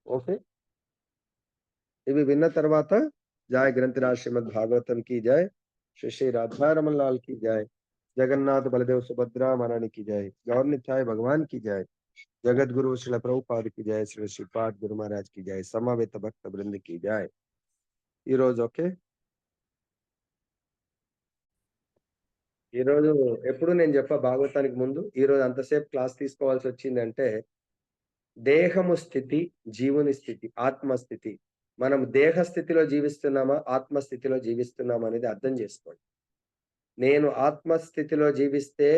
Okay. ఇవి విన్న తర్వాత జయ గ్రంథరాజ్ శ్రీమద్ భాగవతం की जय, श्री श्री राधा रमन लाल की जय, जगन्नाथ बलदेव सुभद्रा महारानी की जय, गौर नित्याय भगवान की जय, जगत गुरु श्रील ప్రభుపాद की जय, श्री श्रीपाद गुरु महाराज की जय, సమవేత భక్త బృంద की जय. ఈ రోజు ఓకే. ఈ రోజు ఎప్పుడు నేను చెప్పా భాగవతానికి ముందు, ఈ రోజు అంతసేపు క్లాస్ తీసుకోవాల్సి వచ్చిందంటే దేహము స్థితి, జీవుని స్థితి, ఆత్మస్థితి. మనం దేహ స్థితిలో జీవిస్తున్నామా, ఆత్మస్థితిలో జీవిస్తున్నామా అనేది అర్థం చేసుకోండి. నేను ఆత్మస్థితిలో జీవిస్తే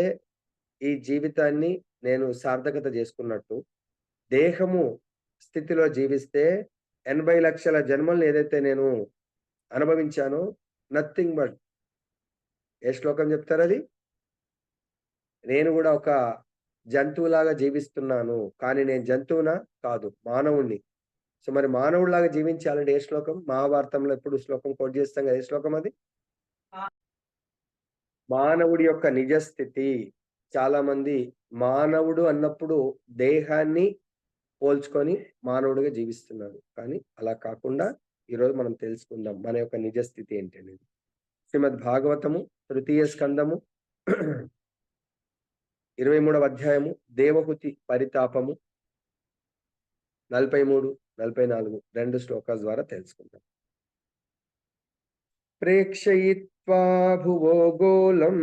ఈ జీవితాన్ని నేను సార్థకత చేసుకున్నట్టు, దేహము స్థితిలో జీవిస్తే 80 లక్షల జన్మలను ఏదైతే నేను అనుభవించానో నథింగ్ బట్, ఏ శ్లోకం చెప్తారది? నేను కూడా ఒక జంతువులాగా జీవిస్తున్నాను, కానీ నేను జంతువునా? కాదు, మానవుణ్ణి. సో మరి మానవుడిలాగా జీవించాలంటే ఏ శ్లోకం? మహాభారతంలో ఎప్పుడు శ్లోకం కోట్ చేస్తాం కదా, ఏ శ్లోకం అది? మానవుడి యొక్క నిజస్థితి. చాలా మంది మానవుడు అన్నప్పుడు దేహాన్ని పోల్చుకొని మానవుడిగా జీవిస్తున్నాడు, కానీ అలా కాకుండా ఈరోజు మనం తెలుసుకుందాం మన యొక్క నిజస్థితి ఏంటి అనేది. శ్రీమద్ భాగవతము తృతీయ స్కందము 23వ అధ్యాయము దేవహుతి పరితాపము 43, 44 రెండు శ్లోకాల ద్వారా తెలుసుకుందాం. ప్రేక్షయిత్వా భువో గోళం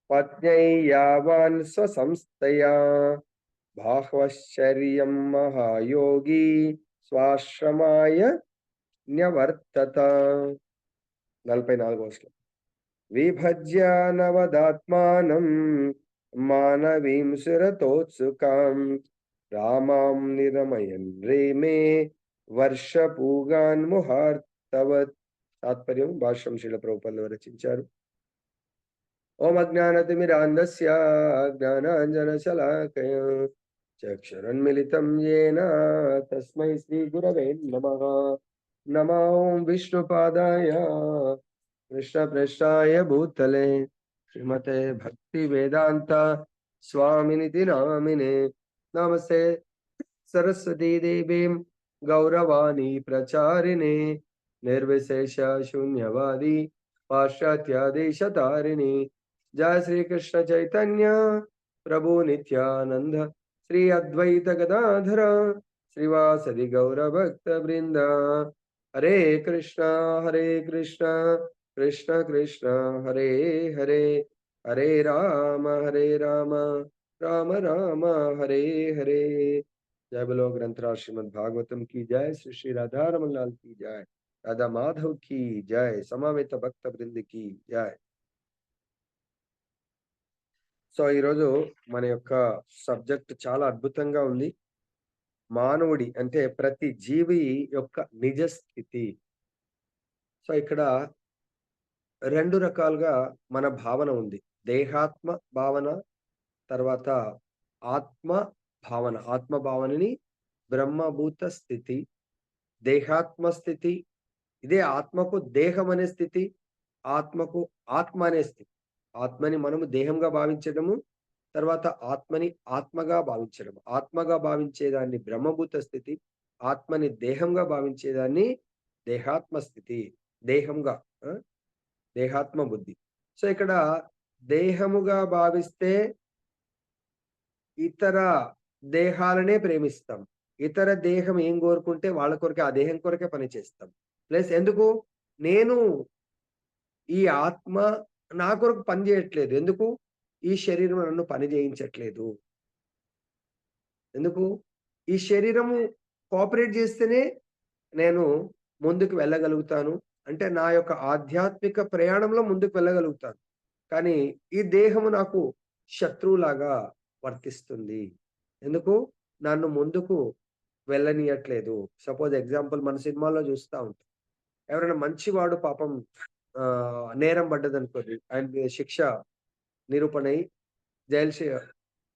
పత్న్యయావాన్ స్వసంస్థయా బాహ్వశ్చర్యం మహాయోగి స్వాశ్రమాయ న్యవర్తత. 44వ శ్లోకం. విభజ్య నవదాత్మానం మానవీం సురతోత్సుకాం రామాం నిరమయన్ రేమే వర్షపూగాన్ ముహార్తవత్. తాత్పర్యం భాష్యం శ్రీల ప్రభుపాదులు రచించారు. ఓం అజ్ఞానతిమిరాంధస్య జ్ఞానాంజనశలాకయ చక్షురున్మిలితం యేన తస్మై శ్రీ గురవే నమః. నమో విష్ణుపాదాయ కృష్ణప్రేష్ఠాయ భూతలే శ్రీమతే భక్తి వేదాంత స్వామినితి నామినే. నమస్తే సరస్వతీ దేవీం గౌరవాణి ప్రచారిణే నిర్విశేష శూన్యవాది పాశ్చాత్యాదేశతారిణి. జయ శ్రీకృష్ణ చైతన్య ప్రభు నిత్యానంద శ్రీ అద్వైత గదాధర శ్రీవాసది గౌరభక్త బృంద. హరే కృష్ణ కృష్ణ కృష్ణ హరే హరే, హరే రామ రామ రామ హరే హరే. जय बोलो ग्रंथराज श्रीमद् भागवतम की जय, श्री श्री राधा रमन लाल की जय, राधा माधव की जय, సమవేత భక్త బృంద की जय. సో ఈరోజు మన యొక్క సబ్జెక్ట్ చాలా అద్భుతంగా ఉంది. మానవుడి అంటే ప్రతి జీవి యొక్క నిజ స్థితి. సో ఇక్కడ రెండు రకాలుగా మన భావన ఉంది. దేహాత్మ భావన, తర్వాత ఆత్మ భావన. ఆత్మ భావనని బ్రహ్మభూత స్థితి, దేహాత్మ స్థితి. ఇదే ఆత్మకు దేహం అనే స్థితి, ఆత్మకు ఆత్మ అనే స్థితి. ఆత్మని మనము దేహంగా భావించడము, తర్వాత ఆత్మని ఆత్మగా భావించడం. ఆత్మగా భావించేదాన్ని బ్రహ్మభూత స్థితి, ఆత్మని దేహంగా భావించేదాన్ని దేహాత్మ స్థితి. దేహంగా దేహాత్మ బుద్ధి. సో ఇక్కడ దేహముగా భావిస్తే ఇతర దేహాలనే ప్రేమిస్తాం. ఇతర దేహం ఏం కోరుకుంటే వాళ్ళ కొరకే, ఆ దేహం కొరకే పనిచేస్తాం. ప్లస్ ఎందుకు? నేను ఈ ఆత్మ నా కొరకు పని చేయట్లేదు. ఎందుకు? ఈ శరీరం నన్ను పని చేయించట్లేదు. ఎందుకు? ఈ శరీరము కోఆపరేట్ చేస్తేనే నేను ముందుకు వెళ్ళగలుగుతాను. అంటే నా యొక్క ఆధ్యాత్మిక ప్రయాణంలో ముందుకు వెళ్ళగలుగుతాను. కానీ ఈ దేహము నాకు శత్రువులాగా వర్తిస్తుంది. ఎందుకు? నన్ను ముందుకు వెళ్ళనీయట్లేదు. సపోజ్ ఎగ్జాంపుల్ మన సినిమాల్లో చూస్తా ఉంటాం. ఎవరైనా మంచివాడు పాపం నేరం పడ్డదనుకోండి, ఆయనకి శిక్ష నిరూపణై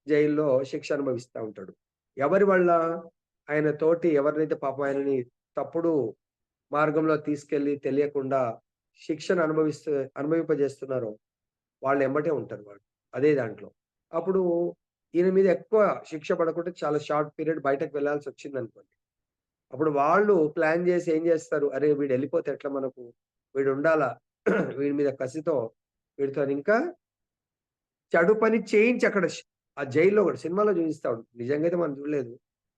జైల్లో శిక్ష అనుభవిస్తా ఉంటాడు. ఎవరి వల్ల? ఆయన తోటి ఎవరినైతే పాపం ఆయనని తప్పుడు మార్గంలో తీసుకెళ్ళి తెలియకుండా శిక్షను అనుభవింపజేస్తున్నారో వాళ్ళు ఎంబటే ఉంటారు వాళ్ళు అదే దాంట్లో. అప్పుడు ఈయన మీద ఎక్కువ శిక్ష పడకుండా చాలా షార్ట్ పీరియడ్ బయటకు వెళ్ళాల్సి వచ్చిందనుకోండి. అప్పుడు వాళ్ళు ప్లాన్ చేసి ఏం చేస్తారు? అరే! వీడు ఎళ్ళిపోతే ఎట్లా మనకు? వీడు ఉండాలా. వీడి మీద కసితో వీడితోనింకా చెడు పని చేయించి అక్కడ ఆ జైల్‌లో కూడా సినిమాలో చూయిస్తాడు. నిజంగా అయితే మనం చూడలేదు.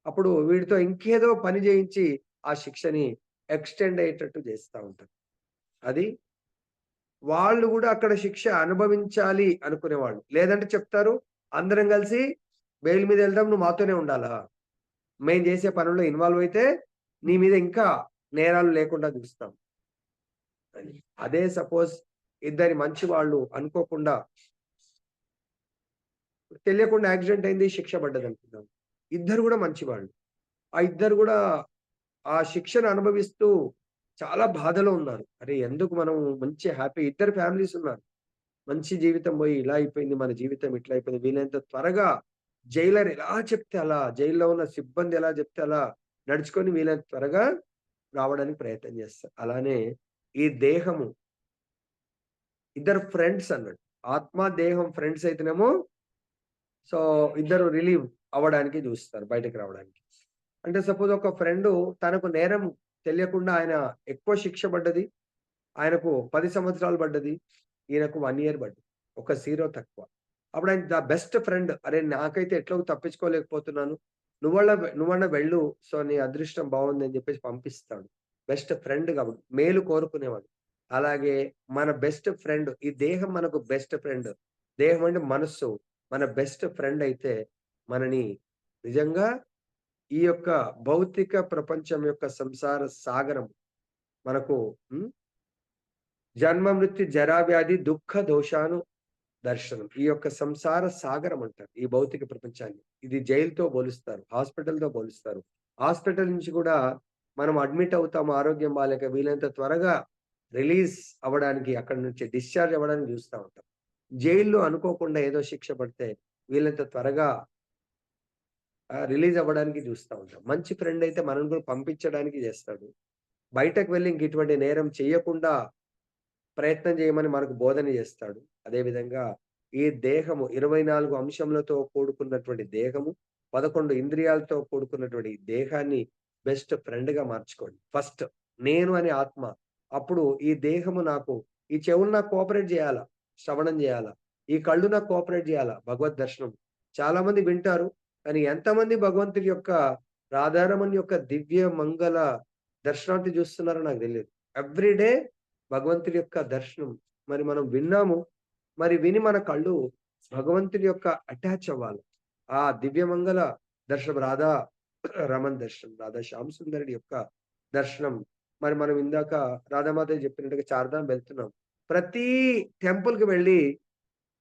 అప్పుడు వీడితో ఇంకేదో పని చేయించి ఆ శిక్షని ఎక్స్‌టెండ్ అయ్యేటట్టు చేస్తా ఉంటారు. అది వాళ్ళు గూడా అక్కడ శిక్ష అనుభవించాలి అనుకునేవాళ్ళు. లేదంటే చెప్తారు, అందరం కలిసి బెయిల్ మీద ఎళ్దాం. నువ్వు మాతోనే ఉండాలా? మేము చేసే పనుల్లో ఇన్వాల్వ్ అయితే నీ మీద ఇంకా నేరాలు లేకుండా చూస్తాం అని. అదే సపోజ్ ఇద్దరి మంచి వాళ్ళు అనుకోకుండా తెలియకుండా యాక్సిడెంట్ అయింది. శిక్ష పడ్డదనుకుందాం. ఇద్దరు గూడా మంచివాళ్ళు. ఆ ఇద్దరు గూడా ఆ శిక్షను అనుభవిస్తూ చాలా బాధలో ఉన్నారు. అరే! ఎందుకు మనం మంచి హ్యాపీ ఇద్దరు ఫ్యామిలీస్ ఉన్నారు. మంచి జీవితం పోయి ఇలా అయిపోయింది. మన జీవితం ఇట్లా అయిపోయింది. వీలైనంత త్వరగా జైలర్ ఎలా చెప్తే అలా, జైల్‌లో ఉన్న సిబ్బంది ఎలా చెప్తే అలా నడుచుకొని వీలైనంత త్వరగా రావడానికి ప్రయత్నం చేస్తారు. అలానే ఈ దేహము ఇద్దరు ఫ్రెండ్స్ అన్నట్టు. ఆత్మ, దేహం ఫ్రెండ్స్ అయితేనేమో సో, ఇద్దరు రిలీవ్ అవ్వడానికి జూస్తారు బయటకి రావడానికి. అంటే సపోజ్ ఒక ఫ్రెండు తనకు నేరం తెలియకుండా ఆయన ఎక్కువ శిక్ష పడ్డది. ఆయనకు 10 సంవత్సరాలు పడ్డది. ఈయనకు 1 ఇయర్ పడ్డది. ఒక 0 తక్కువ. అప్పుడు ఆయన ద బెస్ట్ ఫ్రెండ్ అరే! నాకైతే ఎట్లాగో తప్పించుకోలేకపోతున్నాను. నువ్వన్నా వెళ్ళు. సో, నీ అదృష్టం బావుంది అని జెప్పేసి పంపిస్తాడు. బెస్ట్ ఫ్రెండ్ కాబట్టి మేలు కోరుకునేవాడు. అలాగే మన బెస్ట్ ఫ్రెండ్ ఈ దేహం మనకు బెస్ట్ ఫ్రెండ్. దేహం అంటే మనస్సు. మన బెస్ట్ ఫ్రెండ్ అయితే మనని నిజంగా ఈ యొక్క భౌతిక ప్రపంచం యొక్క సంసార సాగరం మనకు హ్మ్. జన్మ, మృత్యు, జరా, వ్యాధి, దుఃఖ, దోషాను దర్శనం. ఈ యొక్క సంసార సాగరం అంటారు. ఈ భౌతిక ప్రపంచాన్ని. ఇది జైలుతో పోలుస్తారు. హాస్పిటల్‌తో పోలుస్తారు. హాస్పిటల్ నుంచి కూడా మనం అడ్మిట్ అవుతాము ఆరోగ్యం బాలేక. వీలైనంత త్వరగా రిలీజ్ అవ్వడానికి అక్కడి నుంచి డిశ్చార్జ్ అవ్వడానికి చూస్తా ఉంటాం. జైల్‌లో అనుకోకుండా ఏదో శిక్ష పడితే వీలైనంత త్వరగా రిలీజ్ అవ్వడానికి చూస్తా ఉంటాం. మంచి ఫ్రెండ్ అయితే మనల్ని కూడా పంపించడానికి చేస్తాడు. బయటకు వెళ్లి ఇంక ఇటువంటి నేరం చేయకుండా ప్రయత్నం చేయమని మనకు బోధన చేస్తాడు. అదేవిధంగా ఈ దేహము 24 అంశములతో కూడుకున్నటువంటి దేహము, 11 ఇంద్రియాలతో కూడుకున్నటువంటి ఈ దేహాన్ని బెస్ట్ ఫ్రెండ్‌గా మార్చుకోండి. ఫస్ట్ నేను అనే ఆత్మ. అప్పుడు ఈ దేహము నాకు ఈ చెవులు నాకు కోఆపరేట్ చేయాలా, శ్రవణం చేయాలా. ఈ కళ్ళు నాకు కోఆపరేట్ చేయాలా, భగవద్ దర్శనం. చాలా మంది వింటారు. కానీ ఎంతమంది భగవంతుడి యొక్క రాధారమణి యొక్క దివ్య మంగళ దర్శనాన్ని చూస్తున్నారో నాకు తెలీదు. ఎవ్రీ డే భగవంతుడి యొక్క దర్శనం. మరి మనం విన్నాము. మరి విని మన కళ్ళు భగవంతుడి యొక్క అటాచ్ అవ్వాలి. ఆ దివ్యమంగళ దర్శనం రమణ్ దర్శనం, రాధా శ్యామ్ సుందరుడి యొక్క దర్శనం. మరి మనం ఇందాక రాధామాత చెప్పినట్టుగా చార్ధాం వెళ్తున్నాం. ప్రతి టెంపుల్‌కి వెళ్లి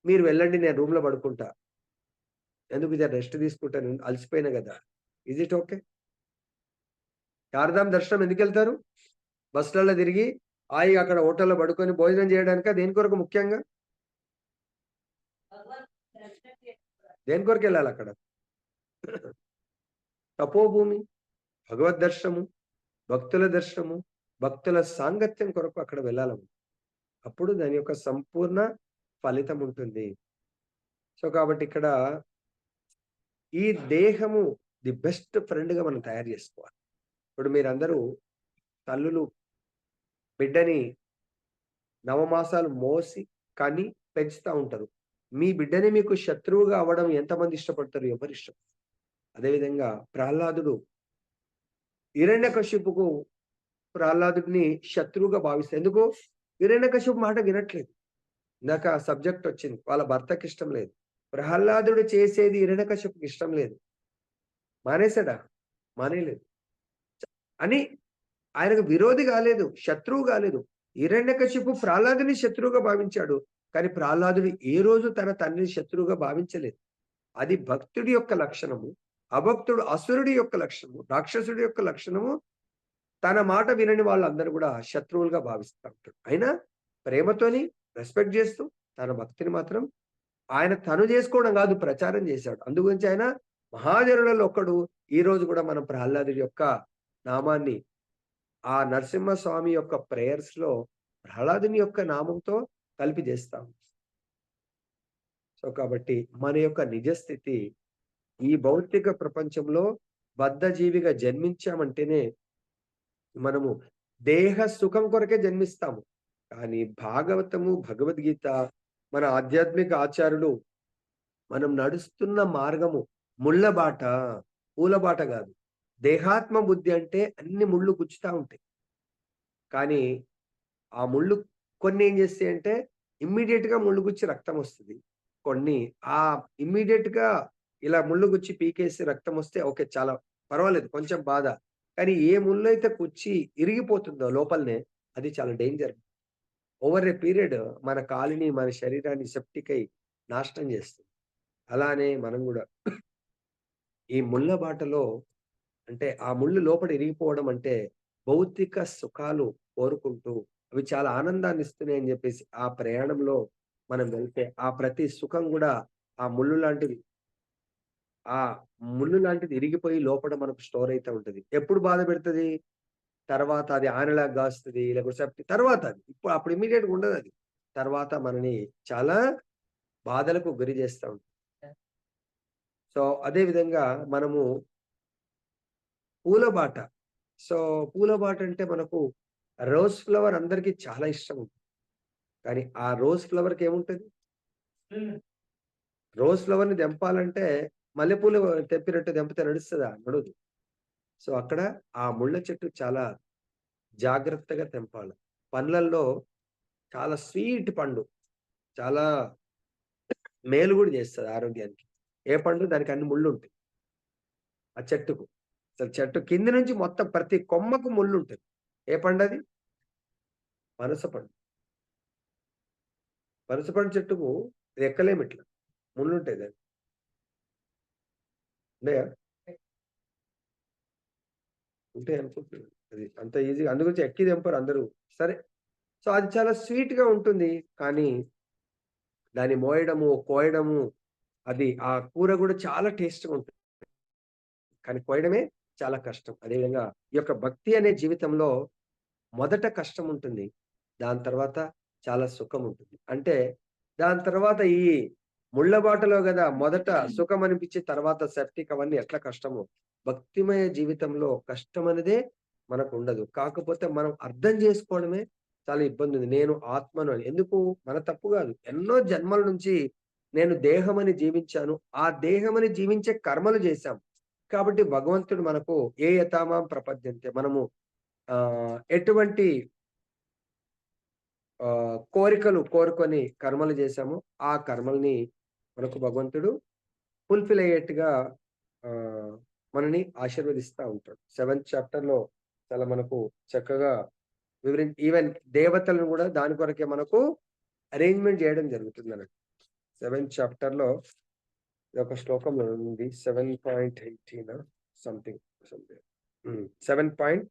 మీరు వెళ్ళండి నేను రూమ్‌లో పడుకుంటా. ఎందుకు జర రెస్ట్ తీసుకుంటాను అలసిపోయినా గదా! Is it okay? చార్ధాం దర్శనం ఎందుకెళ్తారు? బస్‌లలో తిరిగి హాయిగా అక్కడ హోటల్‌లో పడుకొని భోజనం చేయడానికా? దేని కొరకు ముఖ్యంగా? దేని కొరకెళ్ళాలక్కడ? తపోభూమి, భగవద్ దర్శనము, భక్తుల దర్శనము, భక్తుల సాంగత్యం కొరకు అక్కడ వెళ్ళాలము. అప్పుడు దాని యొక్క సంపూర్ణ ఫలితం ఉంటుంది. సో, కాబట్టి ఇక్కడ ఈ దేహము ది బెస్ట్ ఫ్రెండ్‌గా మనం తయారు చేసుకోవాలి. ఇప్పుడు మీరందరూ తల్లులు బిడ్డని నవమాసాలు మోసి, కని, పెంచుతా ఉంటారు. మీ బిడ్డని మీకు శత్రువుగా అవ్వడం ఎంతమంది ఇష్టపడతారు? ఎవరు ఇష్టపడరు. అదేవిధంగా ప్రహ్లాదుడు హిరణ్యకశిపుకు ప్రహ్లాదుడిని శత్రువుగా భావిస్తాడు. ఎందుకు? హిరణ్యకశిపు మాట వినట్లేదు. ఇందాక సబ్జెక్ట్ వచ్చింది. వాళ్ళ భర్తకిష్టం లేదు. ప్రహ్లాదుడు చేసేది హిరణ్యకశిపుకి ఇష్టం లేదు. మానేసాడా? మానేయలేదు. అని ఆయనకు విరోధి గాలేదు. శత్రువు గాలేదు. హిరణ్యకశిపు ప్రహ్లాదుని శత్రువుగా భావించాడు. కానీ ప్రహ్లాదుడు ఏ రోజు తన తండ్రిని శత్రువుగా భావించలేదు. అది భక్తుడి యొక్క లక్షణము. అభక్తుడు అసురుడి యొక్క లక్షణము. రాక్షసుడి యొక్క లక్షణము తన మాట వినని వాళ్ళందరూ గూడా శత్రువులుగా భావిస్తా ఉంటాడు. అయినా ప్రేమతోని రెస్పెక్ట్ జేస్తూ తన భక్తిని మాత్రం ఆయన తను జేసుకోవడం గాదు ప్రచారం జేశాడు. అందుగురించి ఆయన మహాజనులలో ఒక్కడు. ఈరోజు గూడా మనం ప్రహ్లాదుడి యొక్క నామాన్ని ఆ నరసింహస్వామి యొక్క ప్రేయర్స్‌లో ప్రహ్లాదుని యొక్క నామంతో కలిపి జేస్తాం. సో, కాబట్టి మన యొక్క నిజ స్థితి ఈ భౌతిక ప్రపంచంలో బద్ధజీవిగా జన్మించామంటేనే మనము దేహ సుఖం కొరకే జన్మిస్తాము. కానీ భాగవతము, భగవద్గీత, మన ఆధ్యాత్మిక ఆచార్యులు మనం నడుస్తున్న మార్గము ముళ్ళ బాట, పూల బాట గాదు. దేహాత్మ బుద్ధి అంటే అన్ని ముళ్ళు గుచ్చుతా ఉంటాయి. కానీ ఆ ముళ్ళు కొన్ని ఏం చేస్తాయంటే ఇమ్మీడియేట్‌గా ముళ్ళు గుచ్చి రక్తమొస్తది. కొన్ని ఇమ్మీడియేట్‌గా ఇలా ముళ్ళు గుచ్చి పీకేసి రక్తమొస్తే ఓకే. చాలా పర్వాలేదు కొంచెం బాధ. కానీ ఏ ముల్లైతే కుచ్చి ఇరిగిపోతుందో లోపలనే అది చాలా డేంజర్. ఓవర్ ఎ పీరియడ్ మన కాలిని, మన శరీరాన్ని సెప్టిక్ అయి నాశనం చేస్తుంది. అలానే మనం గూడా ఈ ముళ్ళ బాటలో అంటే ఆ ముళ్ళు లోపల ఇరిగిపోవడం అంటే భౌతిక సుఖాలు కోరుకుంటూ అవి చాలా ఆనందాన్ని ఇస్తున్నాయని చెప్పేసి ఆ ప్రయాణంలో మనం వెళ్తే ఆ ప్రతి సుఖం గూడా ఆ ముళ్ళు లాంటిది ఆ ముళ్ళు లాంటిది ఇరిగిపోయి లోపల మనకు స్టోర్ అయితా ఉంటది. ఎప్పుడు బాధ పెడతది? తర్వాత అది ఆనలాగా గాస్తది. లేకపోతే తర్వాత అది. ఇప్పుడు అప్పుడు ఇమ్మీడియేట్‌గా ఉండదది. తర్వాత మనని చాలా బాధలకు గురి చేస్తా ఉంటది. సో, అదే విధంగా మనము పూల బాట. సో, పూల బాట అంటే మనకు రోజ్ ఫ్లవర్ అందరికి చాలా ఇష్టం. కానీ ఆ రోజ్ ఫ్లవర్‌కి ఏముంటది? రోజ్ ఫ్లవర్‌ని దెంపాలంటే మల్లెపూలు తెంపినట్టు తెంపితే నడుస్తదా? నడవదు. సో, అక్కడ ఆ ముళ్ళ చెట్టు చాలా జాగ్రత్తగా తెంపాలి. పండ్లల్లో చాలా స్వీట్ పండు. చాలా మేలు గూడా చేస్తది ఆరోగ్యానికి. ఏ పండు? దానికి అన్ని ముళ్ళుంటాయి. ఆ చెట్టుకు. అసలు చెట్టు కింద నుంచి మొత్తం ప్రతి కొమ్మకు ముళ్ళుంటది. ఏ పండది? పనస పండు. పనస పండు చెట్టుకు ఎక్కలేమిట్లా. ముళ్ళుంటాయి దానికి. ఉన్నాయా? ఉంటాయనుకుంటున్నాను. అది అంత ఈజీగా అందు గురించి ఎక్కి తెంపరు అందరూ. సరే. సో, అది చాలా స్వీట్‌గా ఉంటుంది. కానీ దాన్ని మోయడము, కోయడము అది ఆ కూర గూడా చాలా టేస్ట్‌గా ఉంటుంది. కానీ కోయడమే చాలా కష్టం. అదేవిధంగా ఈ యొక్క భక్తి అనే జీవితంలో మొదట కష్టముంటుంది. దాని తర్వాత చాలా సుఖముంటుంది. అంటే దాని తర్వాత ఈ ముళ్ళ బాటలో గదా! మొదట సుఖమనిపించి తర్వాత సెప్టిక్ అవన్నీ ఎట్లా కష్టమో, భక్తిమయ జీవితంలో కష్టమనేదే మనకుండదు. కాకపోతే మనం అర్థం జేసుకోవడమే చాలా ఇబ్బందుంది. నేను ఆత్మను అని. ఎందుకు? మన తప్పు గాదు. ఎన్నో జన్మల నుంచి నేను దేహమని జీవించాను. ఆ దేహమని జీవించే కర్మలు జేశాం. కాబట్టి భగవంతుడు మనకు ఏ యథామాం ప్రపద్యంతే మనము ఎటువంటి కోరికలు కోరుకొని కర్మలు చేశామో, ఆ కర్మల్ని మనకు భగవంతుడు ఫుల్‌ఫిల్ అయ్యేట్టుగా ఆహ్, మనని ఆశీర్వదిస్తా ఉంటాడు. సెవెంత్ చాప్టర్‌లో చాలా మనకు చక్కగా ఈవెన్ దేవతలను గూడా దాని కొరకే మనకు అరేంజ్‌మెంట్ జేయడం జరుగుతుందన్నట్టు. సెవెంత్ చాప్టర్‌లో ఇదొక శ్లోకంలో ఉంది. 7.18 సంథింగ్ సంథింగ్. 7.21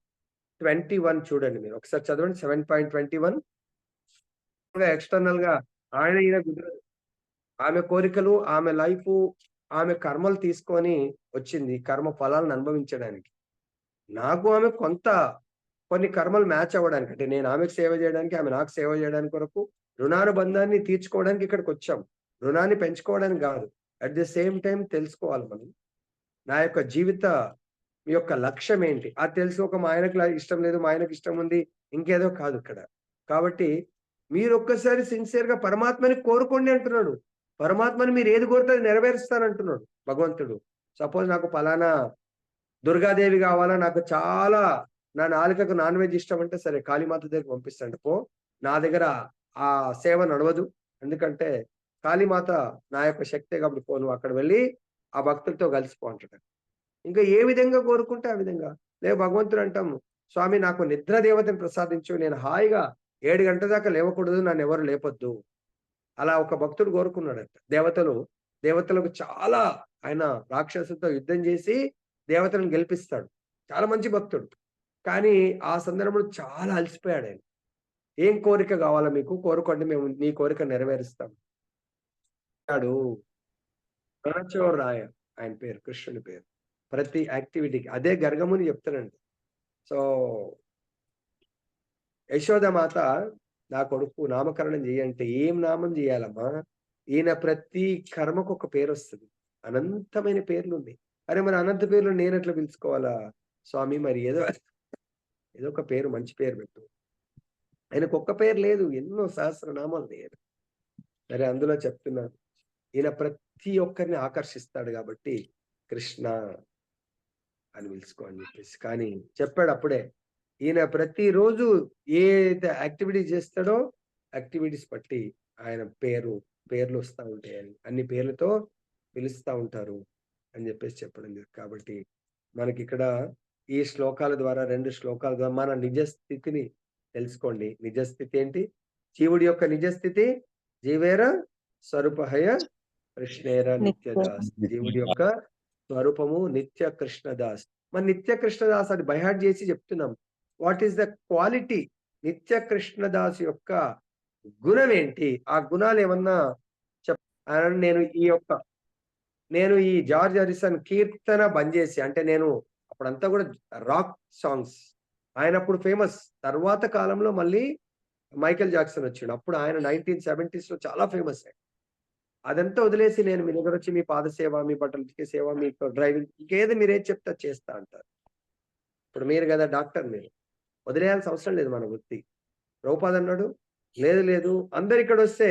చూడండి మీరు. ఒకసారి చదవండి 7.21 ఎక్స్‌టర్నల్‌గా ఆయన ఈయన కుదరదు. ఆమె కోరికలు, ఆమె లైఫు, ఆమె కర్మలు తీసుకొని వచ్చింది. కర్మ ఫలాలను అనుభవించడానికి. నాకు ఆమెకు కొన్ని కర్మలు మ్యాచ్ అవ్వడానికి. అంటే నేను ఆమెకు సేవ జేయడానికి, ఆమె నాకు సేవ జేయడానికి కొరకు రుణానుబంధాన్ని తీర్చుకోవడానికి ఇక్కడికొచ్చాం. రుణాన్ని పెంచుకోవడానికి గాదు. అట్ ది సేమ్ టైమ్ తెలుసుకోవాలి మనం. నా యొక్క జీవిత యొక్క లక్ష్యమేంటి? అది తెలుసుకోక మా ఆయనకి ఇష్టం లేదు, మా ఆయనకి ఇష్టం ఉంది. ఇంకేదో కాదు ఇక్కడ. కాబట్టి మీరొక్కసారి సిన్సియర్‌గా పరమాత్మని కోరుకోండి అంటున్నాడు. పరమాత్మని మీరేది కోరితే అది నెరవేరుస్తానంటున్నాడు భగవంతుడు. సపోజ్ నాకు పలానా దుర్గాదేవి గావాలా, నాకు చాలా నా నాలుకకు నాన్ వెజ్ ఇష్టమంటే సరే కాళీమాత దగ్గరికి పంపిస్తాంట. పో నా దగ్గర ఆ సేవ నడవదు. ఎందుకంటే కాళీమాత నా యొక్క శక్తే కాబట్టి పో నువ్వు అక్కడ వెళ్లి ఆ భక్తులతో కలిసిపో అంటాడు. ఇంకా ఏ విధంగా కోరుకుంటే ఆ విధంగా. భగవంతుడు అంటాం, "స్వామి నాకు నిద్ర దేవతను ప్రసాదించు. నేను హాయిగా 7 గంటల దాకా లేవకూడదు. నన్నెవరు లేపొద్దు." అలా ఒక భక్తుడు కోరుకున్నాడంట. దేవతలకు చాలా ఆయన రాక్షసులతో యుద్ధం చేసి దేవతలను గెలిపిస్తాడు. చాలా మంచి భక్తుడు. కానీ ఆ సందర్భంలో చాలా అలసిపోయాడాయన. "ఏం కోరిక గావాలా మీకు? కోరుకోండి మేము నీ కోరిక నెరవేరుస్తాం." అన్నాడు. రాయ ఆయన పేరు. కృష్ణుని పేరు. ప్రతి యాక్టివిటీకి అదే గర్గముని చెప్తాడండి. సో, యశోదమాత నా కొడుకు నామకరణం చెయ్యంటే, "ఏం నామం జేయాలమ్మా? ఈయన ప్రతి కర్మకు ఒక పేరొస్తది. అనంతమైన పేర్లున్నాయి. అరే మరి అనంత పేరులో నేను ఎట్లా పిలుచుకోవాలా స్వామి? మరి ఏదో ఏదో ఒక పేరు, మంచి పేరు పెట్టు. ఆయనకు ఒక్క పేరు లేదు, ఎన్నో సహస్రనామాలు లేదు. సరే అందులో చెప్తున్నాను, ఈయన ప్రతి ఒక్కరిని ఆకర్షిస్తాడు కాబట్టి కృష్ణ అని పిలుచుకో అని చెప్పేసి. కానీ చెప్పాడు అప్పుడే, ఈయన ప్రతిరోజు ఏదైతే యాక్టివిటీ చేస్తాడో యాక్టివిటీస్ బట్టి ఆయన పేర్లు వస్తా ఉంటాయని, అన్ని పేర్లతో పిలుస్తా ఉంటారు అని చెప్పేసి చెప్పడం జరిగింది. కాబట్టి మనకిక్కడ ఈ శ్లోకాల ద్వారా, 2 శ్లోకాల ద్వారా మన నిజ స్థితిని తెలుసుకోండి. నిజ స్థితి ఏంటి? జీవుడి యొక్క నిజ స్థితి జీవేర స్వరూపహయ కృష్ణేర నిత్యదాస్. జీవుడి యొక్క స్వరూపము నిత్య కృష్ణదాస్. మరి నిత్య కృష్ణదాస్ అది బైహార్ట్ చేసి చెప్తున్నాం. What is the quality? నిత్య కృష్ణదాస్ యొక్క గుణం ఏంటి? ఆ గుణాలు ఏమన్నా నేను ఈ జార్జ్ హారిసన్ కీర్తన బంద్ చేసి, అంటే నేను అప్పుడంతా కూడా రాక్ సాంగ్స్, ఆయన అప్పుడు ఫేమస్. తర్వాత కాలంలో మళ్ళీ మైకేల్ జాక్సన్ వచ్చిండు. అప్పుడు ఆయన 1970s లో చాలా ఫేమస్ అయ్యాడు. అదంతా వదిలేసి నేను మీ దగ్గర వచ్చి మీ పాద సేవ, మీ బట్టలు ఉతికే సేవ, మీకు డ్రైవింగ్, ఇంకేది మీరేది చెప్తే అది చేస్తా అంటారు. ఇప్పుడు మీరు కదా డాక్టర్, మీరు వదిలేయాల్సిన అవసరం లేదు మన వృత్తి. ప్రభుపాద అన్నాడు, లేదు లేదు అందరు ఇక్కడ వస్తే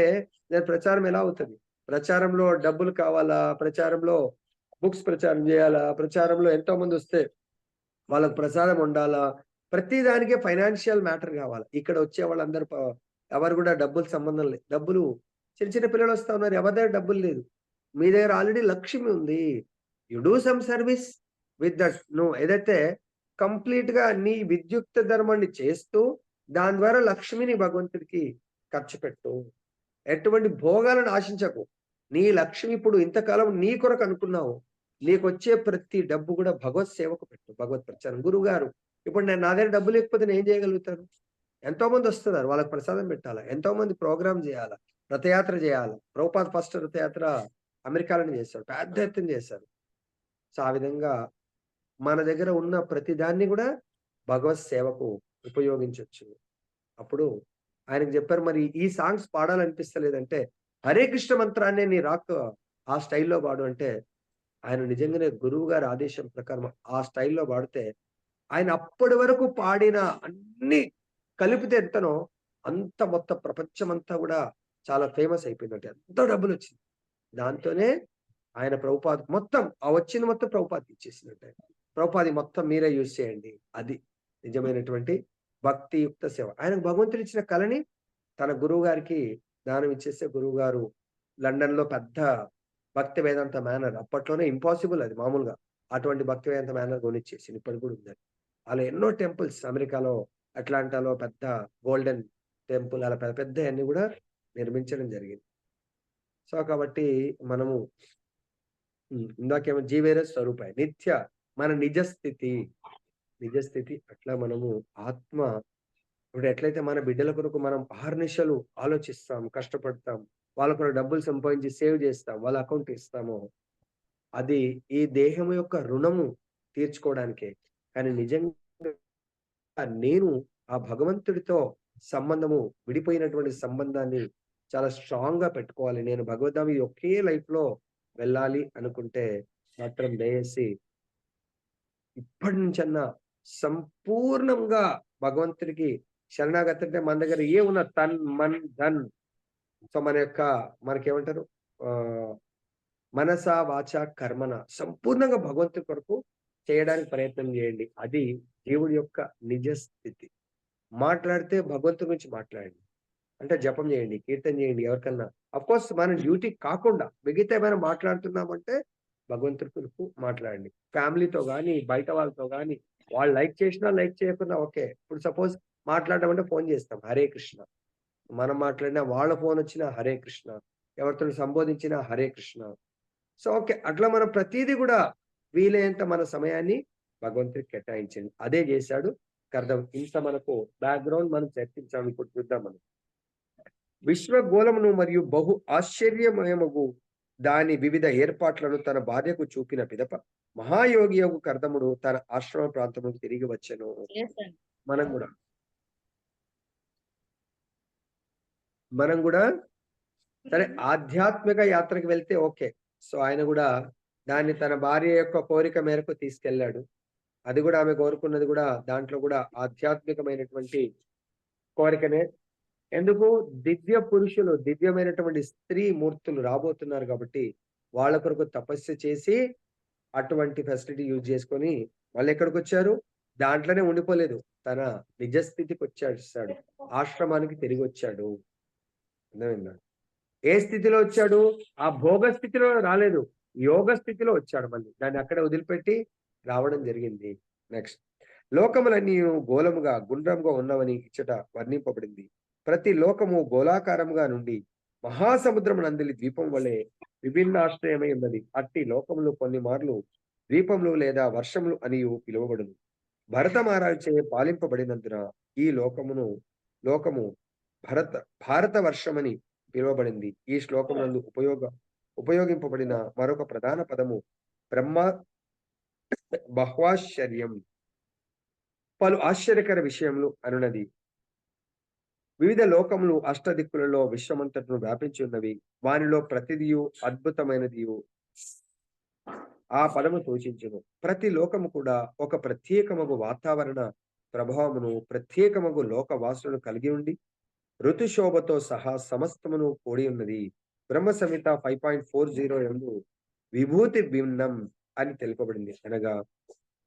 నేను ప్రచారం ఎలా అవుతుంది? ప్రచారంలో డబ్బులు కావాలా? ప్రచారంలో బుక్స్ ప్రచారం చేయాలా? ప్రచారంలో ఎంతో మంది వస్తే వాళ్ళకు ప్రసాదం ఉండాలా? ప్రతి దానికే ఫైనాన్షియల్ మ్యాటర్ కావాలి. ఇక్కడ వచ్చే వాళ్ళందరూ ఎవరు కూడా డబ్బులు సంబంధం లేదు. డబ్బులు చిన్న చిన్న పిల్లలు వస్తా ఉన్నారు, ఎవరి దగ్గర డబ్బులు లేదు. మీ దగ్గర ఆల్రెడీ లక్ష్మి ఉంది. You do some service with that. నువ్వు ఏదైతే కంప్లీట్ గా నీ విద్యుక్త ధర్మాన్ని చేస్తూ దాని ద్వారా లక్ష్మిని భగవంతుడికి ఖర్చు పెట్టు. ఎటువంటి భోగాలను ఆశించకు. నీ లక్ష్మి ఇప్పుడు ఇంతకాలం నీ కొరకు అనుకున్నావు, నీకొచ్చే ప్రతి డబ్బు కూడా భగవత్ సేవకు పెట్టు, భగవత్ ప్రచారం. గురుగారు ఇప్పుడు నా దగ్గర డబ్బు లేకపోతే నేను ఏం చేయగలుగుతాను? ఎంతో మంది వస్తున్నారు, వాళ్ళకి ప్రసాదం పెట్టాలా, ఎంతో మంది ప్రోగ్రామ్ చేయాలా, రథయాత్ర చేయాలా. ప్రభుపాద్ ఫస్ట్ రథయాత్ర అమెరికాలోనే చేశాడు, పెద్ద ఎత్తున చేశారు. సో ఆ విధంగా మన దగ్గర ఉన్న ప్రతి దాన్ని కూడా భగవత్ సేవకు ఉపయోగించవచ్చు. అప్పుడు ఆయనకు చెప్పారు, మరి ఈ సాంగ్స్ పాడాలనిపిస్తలేదంటే హరే కృష్ణ మంత్రాన్ని నీ రాక్ ఆ స్టైల్లో పాడు అంటే, ఆయన నిజంగానే గురువు గారి ఆదేశం ప్రకారం ఆ స్టైల్లో పాడితే, ఆయన అప్పటి వరకు పాడిన అన్ని కలిపితే ఎంతనో అంత మొత్తం ప్రపంచం అంతా కూడా చాలా ఫేమస్ అయిపోయిందంటే ఎంతో డబ్బులు వచ్చింది. దాంతోనే ఆయన ప్రభుపాద్ మొత్తం ఆ వచ్చింది మొత్తం ప్రభుపాద్ ఇచ్చేసినట్టే. ప్రభుపాది మొత్తం మీరే యూజ్ చేయండి. అది నిజమైనటువంటి భక్తియుక్త సేవ. ఆయనకు భగవంతుడు ఇచ్చిన కళని తన గురువు గారికి దానం ఇచ్చేస్తే, గురువు గారు లండన్ లో పెద్ద భక్తి వేదాంత మేనర్, అప్పట్లోనే ఇంపాసిబుల్ అది మామూలుగా, అటువంటి భక్తి వేదాంత మేనర్ కొనిచ్చేసి ఇప్పటికి కూడా ఉంది. అలా ఎన్నో టెంపుల్స్ అమెరికాలో, అట్లాంటాలో పెద్ద గోల్డెన్ టెంపుల్, అలా పెద్ద పెద్ద అన్ని కూడా నిర్మించడం జరిగింది. సో కాబట్టి మనము ఇందాకేమో జీవేర స్వరూపాయి నిత్య మన నిజస్థితి అట్లా మనము ఆత్మ. ఇప్పుడు ఎట్లయితే మన బిడ్డల కొరకు మనం అహర్నిశలు ఆలోచిస్తాం, కష్టపడతాం, వాళ్ళ కొరకు డబ్బులు సంపాదించి సేవ్ చేస్తాం, వాళ్ళ అకౌంట్ ఇస్తామో, అది ఈ దేహం యొక్క రుణము తీర్చుకోవడానికే. కానీ నిజంగా నేను ఆ భగవంతుడితో సంబంధము, విడిపోయినటువంటి సంబంధాన్ని చాలా స్ట్రాంగ్ గా పెట్టుకోవాలి. నేను భగవద్ధామి ఒకే లైఫ్ లో వెళ్ళాలి అనుకుంటే మాత్రం దయచేసి ఇప్పటి నుంచన్నా సంపూర్ణంగా భగవంతుడికి శరణాగతి. అంటే మన దగ్గర ఏమున్నా తన్ మన్ ధన్, సో మన యొక్క మనకేమంటారు ఆ మనస వాచ కర్మన సంపూర్ణంగా భగవంతుడి కొరకు చేయడానికి ప్రయత్నం చేయండి. అది దేవుడి యొక్క నిజ స్థితి. మాట్లాడితే భగవంతుడి గురించి మాట్లాడండి. అంటే జపం చేయండి, కీర్తన చేయండి, ఎవరికన్నా కోర్స్ మన డ్యూటీ కాకుండా మిగతా ఏమైనా మాట్లాడుతున్నామంటే భగవంతుడి కొరకు మాట్లాడండి. ఫ్యామిలీతో గానీ, బయట వాళ్ళతో గానీ, వాళ్ళు లైక్ చేసినా లైక్ చేయకున్నా ఓకే. ఇప్పుడు సపోజ్ మాట్లాడడం అంటే ఫోన్ చేస్తాం, హరే కృష్ణ. మనం మాట్లాడినా, వాళ్ళ ఫోన్ వచ్చినా హరే కృష్ణ, ఎవరితో సంబోధించినా హరే కృష్ణ. సో ఓకే, అట్లా మనం ప్రతిదీ కూడా వీలైనంత మన సమయాన్ని భగవంతుడికి కేటాయించండి. అదే చేశాడు కర్దం. ఇంత మనకు బ్యాక్గ్రౌండ్ మనం చర్చించాం. ఇప్పుడు చూద్దాం మనం విశ్వగోళమును మరియు బహు ఆశ్చర్యమయముగు దాని వివిధ ఏర్పాట్లను తన భార్యకు చూపిన పిదప మహాయోగి యొక్క కర్దముడు తన ఆశ్రమ ప్రాంతముకు తిరిగి వచ్చెను. మనం కూడా సరే ఆధ్యాత్మిక యాత్రకు వెళ్తే ఓకే. సో ఆయన కూడా దాన్ని తన భార్య యొక్క కోరిక మేరకు తీసుకెళ్ళాడు. అది గూడా ఆమె కోరుకున్నది గూడా దాంట్లో గూడా ఆధ్యాత్మికమైనటువంటి కోరికనే. ఎందుకు? దివ్య పురుషులు, దివ్యమైనటువంటి స్త్రీ మూర్తులు రాబోతున్నారు గాబట్టి, వాళ్ళ కొరకు తపస్సు చేసి, అటువంటి ఫెసిలిటీ యూజ్ చేసుకొని మళ్ళెక్కడికొచ్చారు? దాంట్లోనే ఉండిపోలేదు. తన నిజ స్థితికొచ్చేసాడు. ఆశ్రమానికి తిరిగొచ్చాడు. అర్థమైందా? ఏ స్థితిలో వచ్చాడు? ఆ భోగ స్థితిలో రాలేదు. యోగ స్థితిలో వచ్చాడు మళ్ళీ. దాన్ని అక్కడే వదిలిపెట్టి రావడం జరిగింది. నెక్స్ట్. లోకములన్నీయు గోళముగా, గుండ్రముగా ఉన్నవని ఇచ్చట వర్ణింపబడింది. ప్రతి లోకము గోళాకారముగా నుండి మహాసముద్రమునందలి ద్వీపం వలె విభిన్నాశ్రయమై ఉన్నది. అట్టి లోకములు కొన్ని మార్లు ద్వీపములు లేదా వర్షములు అనియు పిలువబడును. భరతమారాచే పాలింపబడినందున ఈ లోకము భరత భారత వర్షమని పిలువబడింది. ఈ శ్లోకమునందు ఉపయోగింపబడిన మరొక ప్రధాన పదము బ్రహ్మ బహ్వాశ్చర్యం. పలు ఆశ్చర్యకర విషయములు అనునది. వివిధ లోకములు అష్టదిక్కులలో విశ్వమంతటను వ్యాపించి ఉన్నవి. వానిలో ప్రతిదియు అద్భుతమైనదియు ఆ పదము సూచించును. ప్రతి లోకము కూడా ఒక ప్రత్యేకమగు వాతావరణ ప్రభావమును, ప్రత్యేకమగు లోకవాసులను కలిగి ఉండి ఋతుశోభతో సహా సమస్తమును కూడి ఉన్నది. బ్రహ్మ సంహిత 5.40 యందు విభూతి భిన్నం అని తెలుపబడింది. అనగా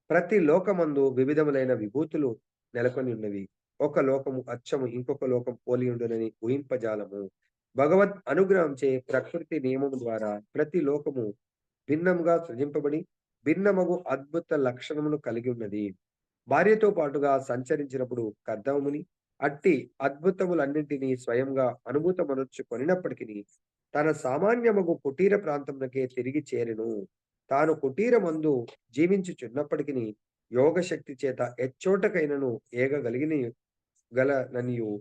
ప్రతి లోకమందు వివిధములైన విభూతులు నెలకొని ఉన్నవి. ఒక లోకము అచ్చము ఇంకొక లోకం పోలి ఉండునని ఊహింపజాలము. భగవద్ అనుగ్రహంచే ప్రకృతి నియమము ద్వారా ప్రతి లోకము భిన్నముగా సృజింపబడి భిన్నమగు అద్భుత లక్షణమును కలిగి ఉన్నది. భార్యతో పాటుగా సంచరించినప్పుడు కర్దముని అట్టి అద్భుతములన్నింటినీ స్వయంగా అనుభూతమనర్చుకొనినప్పటికీ తన సామాన్యమగు కుటీర ప్రాంతమునకే తిరిగి చేరెను. తాను కుటీరమందు జీవించుచున్నప్పటికీ యోగశక్తి చేత ఎచ్చోటకైనను ఏగగలిగిన గలననియు